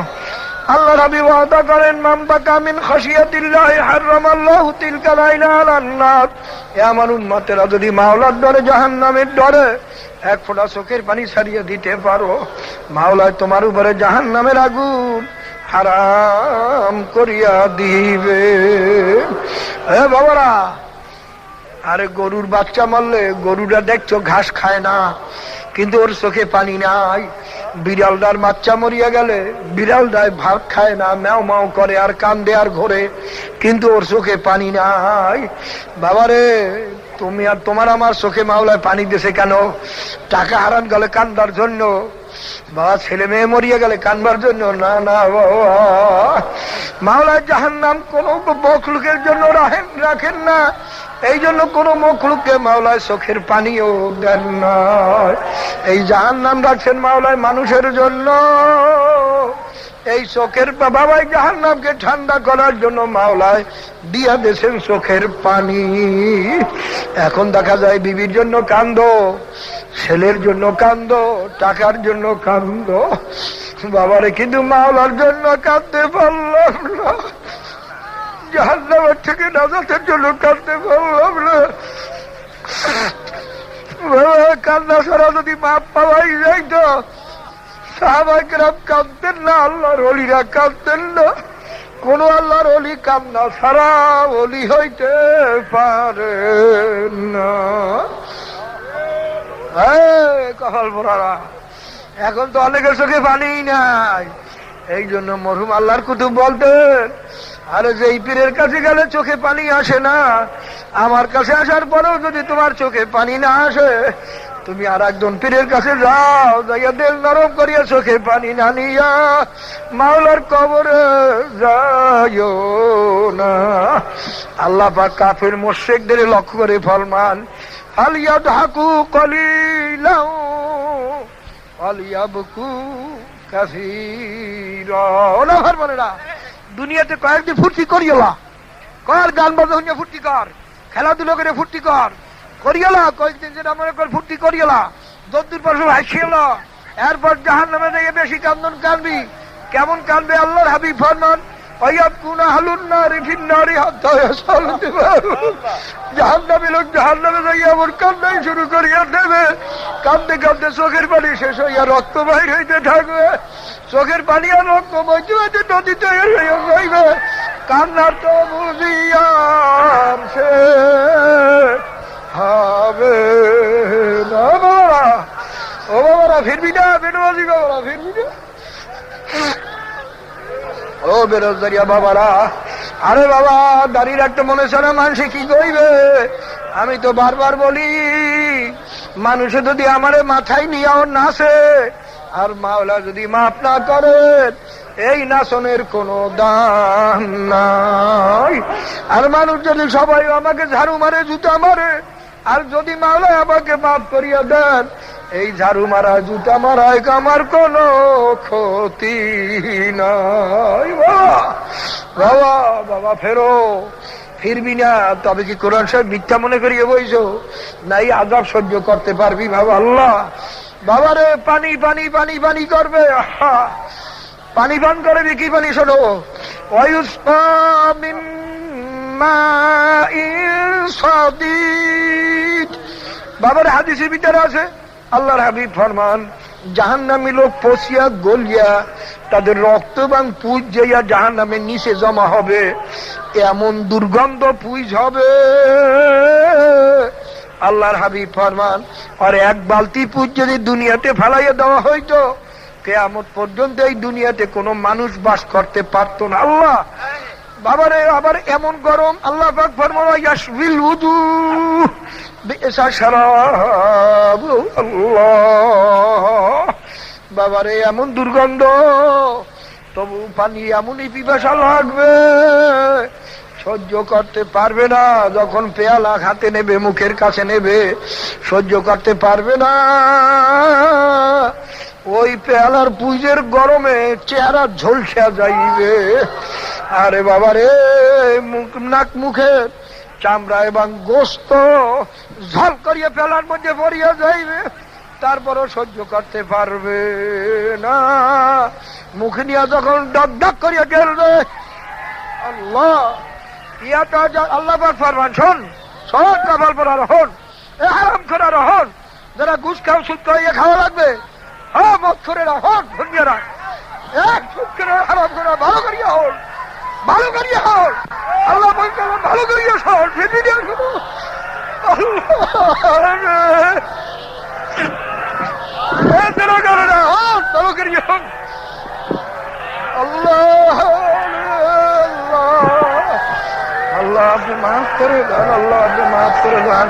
আল্লাহর হাবিব ওয়াদা করেন, মান বাকা মিন খাশিয়াতিল্লাহি হারামাল্লাহু তিলকা লাইলা আলান নার। এ আমার উম্মতেরা যদি মাওলার ডরে, জাহান্নামের ডরে এক ফোঁটা চোখের পানি ছাড়িয়ে দিতে পারো, মাওলায় তোমার উপরে জাহান্নামের আগুন হারাম করিয়া দিবে। এ বাবারা, আরে গরুর বাচ্চা মারলে গরুটা দেখছো ঘাস খায় না, কিন্তু ওর চোখে পানি নাই। বিড়ালদার বাচ্চা মরিয়া গেলে বিড়ালদায় ভাত খায় না, ম্যাও ম্যাও করে আর কান্দে আর ঘোরে, কিন্তু ওর চোখে পানি নাই। বাবারে, তুমি আর তোমার আমার চোখে মাওলায় পানি দিয়েছে কেন? টাকা হারান গেলে কান্দার জন্য, বাবা ছেলে মেয়ে মরিয়া গেলে কানবার জন্য না। না বাবা, মাওলায় জাহান্নাম কোন মখলুকের জন্য রাখেন না। এই জন্য কোন মখলুককে মাওলায় চোখের পানিও দেন না। এই জাহান্নাম রাখছেন মাওলায় মানুষের জন্য। এই চোখের বাবাই জাহান্নামকে ঠান্ডা করার জন্য মাওলায় দিয়া দিয়েছেন চোখের পানি। এখন দেখা যায় বিবির জন্য কান্দো, ছেলের জন্য কান্দো, টাকার জন্য কান্দো, বাবারে, কিন্তু মাওলার জন্য কাঁদতে পারলাম না। জাহান্নামের থেকে নাজাতের জন্য কাঁদতে পারলাম না। কান্না ছাড়া যদি মাপ পাওয়াই যাইতো, সাহাবায়ে কেরাম কাঁদতেন না, আল্লাহর ওলিরা কাঁদতেন না। কোন আল্লাহর ওলি কান্না ছাড়া ওলি হইতে পারে না। কপাল পোড়ারা, এখন তো অনেকের চোখে পানি নাই। এই জন্য মরহুম আল্লাহর কুতুব বলতেন, আরে যে পীরের কাছে গেলে চোখে পানি আসে না, আমার কাছে আসার পরেও যদি তোমার চোখে পানি না আসে, তুমি আর একজন পীরের কাছে যাও, যাইয়া দিল নরম করিয়া চোখে পানি না নিয়া মাওলার কবরে যাইও না। আল্লাহ পাক কাফের মুশরিকদের লক্ষ্য করে ফরমান, ফালিয়াদহাকু কলিলাও ওয়ালিয়াবকু কাসীরা। ওলা ফরমানেরা, দুনিয়াতে কয়েকদিন ফুর্তি করিওলা, কর গান বাজনা হইয়া ফুর্তি কর, খেলাধুলা করে ফুর্তি করিওলা, কয়েকদিন যেটা মনে কর ফুর্তি করিওলা, যদ্দূর পাশে হাসিওলা। এরপর জাহান্নামে যাইয়া বেশি কান্দন কানবি। কেমন কানবে? আল্লাহর হাবিব ফরমান, জাহান্নামী লোক জাহান্নামে যাইয়া এমন কান্নাই শুরু করিয়া দেবে, কান্দতে কান্দতে চোখের পানি শেষ হইয়া রক্ত বাহির হইতে থাকবে, চোখের পানি আর রক্ত বইতে বইতে নদীতে হইয়া যাইবে, কান্নার তো বুঝিয়ার সে হবে না। বাবা, ও বাবারা ফিরবি না, বেনবাজি বাবারা ফিরবি না, ও বেরোজগারিয়া বাবারা। আরে বাবা, দাঁড়িয়ে রাখতে মনে হচ্ছে না মানুষে কি কইবে। আমি তো বারবার বলি, মানুষে যদি আমারে মাথায় নিয়েও নাচে আর মাওলা যদি মাফ না করেন, এই নাচনের কোনো দাম নাই। আর মানুষ যদি সবাই আমাকে ঝাড়ু মারে, জুতা মারে, আর যদি মাওলা আমাকে মাফ করিয়া দেন, এই ঝাড়ু মারা জুতা মারায় আমার কোনো ক্ষতি নাই। বাবা বাবা ফেরো, ফিরবি না। তবে কি কোরআন সাহেব মিথ্যা মনে করিয়ে বইছো? নাই আযাব সহ্য করতে পারবি বাবা? আল্লাহ বাবারে পানি পানি পানি পানি করবে, পানি পান করবি। কি পানি শোনো? ওয়ায়ুসকা মিন মাইন সাদীদ। বাবার হাদিসের ভিতরে আছে, আল্লাহর হাবিব ফরমান, জাহান্নামী লোক পচিয়া গলিয়া তাদের রক্তবান পুঁজ যাইয়া জাহান্নামের নিচে জমা হবে, এমন দুর্গন্ধ পুঁজ হবে। আল্লাহর হাবিব ফরমান, আর এক বালতি পুঁজ যদি দুনিয়াতে ফেলাইয়া দেওয়া হইতো, কিয়ামত পর্যন্ত এই দুনিয়াতে কোনো মানুষ বাস করতে পারত না। আল্লাহ বাবারে, আবার এমন গরম, আল্লাহ পাক ফরমান, ইয়াশবিল উযু বি'সা শারাব। আল্লাহ বাবারে, এমন দুর্গন্ধ, তবু পানি এমনই পিপাসা লাগবে, সহ্য করতে পারবে না। যখন পেয়ালা হাতে নেবে, মুখের কাছে নেবে, সহ্য করতে পারবে না। ওই পেয়ালার পুজের গরমে চেহারা ঝলসা যাইবে। আরে বাবারে, নাক মুখের চামড়া এবং গোস্ত ঝল করিয়া পেলার মধ্যে পড়িয়া যাইবে, তারপরও সহ্য করতে পারবে না। মুখ নিয়ে যখন ডক ডক করিয়া গেলবে, আল্লাহ ইয়াটা আল্লাহ পাক ফরমান, শোন শোন কপাল পরা রহন, এ হারাম করা রহন, যারা ঘুষ খাও সুদ খাইয়ে খাওয়া লাগবে, হ্যাঁ মত করে রহন, ধন্যরা এক সুদ করে হারাম করা ভালো করিয়া হন, ভালো করিয়া হন। আল্লাহ বলতে ভালো করিয়া শোন, ফিরিয়ে শুনো। আল্লাহ আল্লাহ আপনি মাফ করে দেন, আল্লাহ আপনি মাফ করে দেন।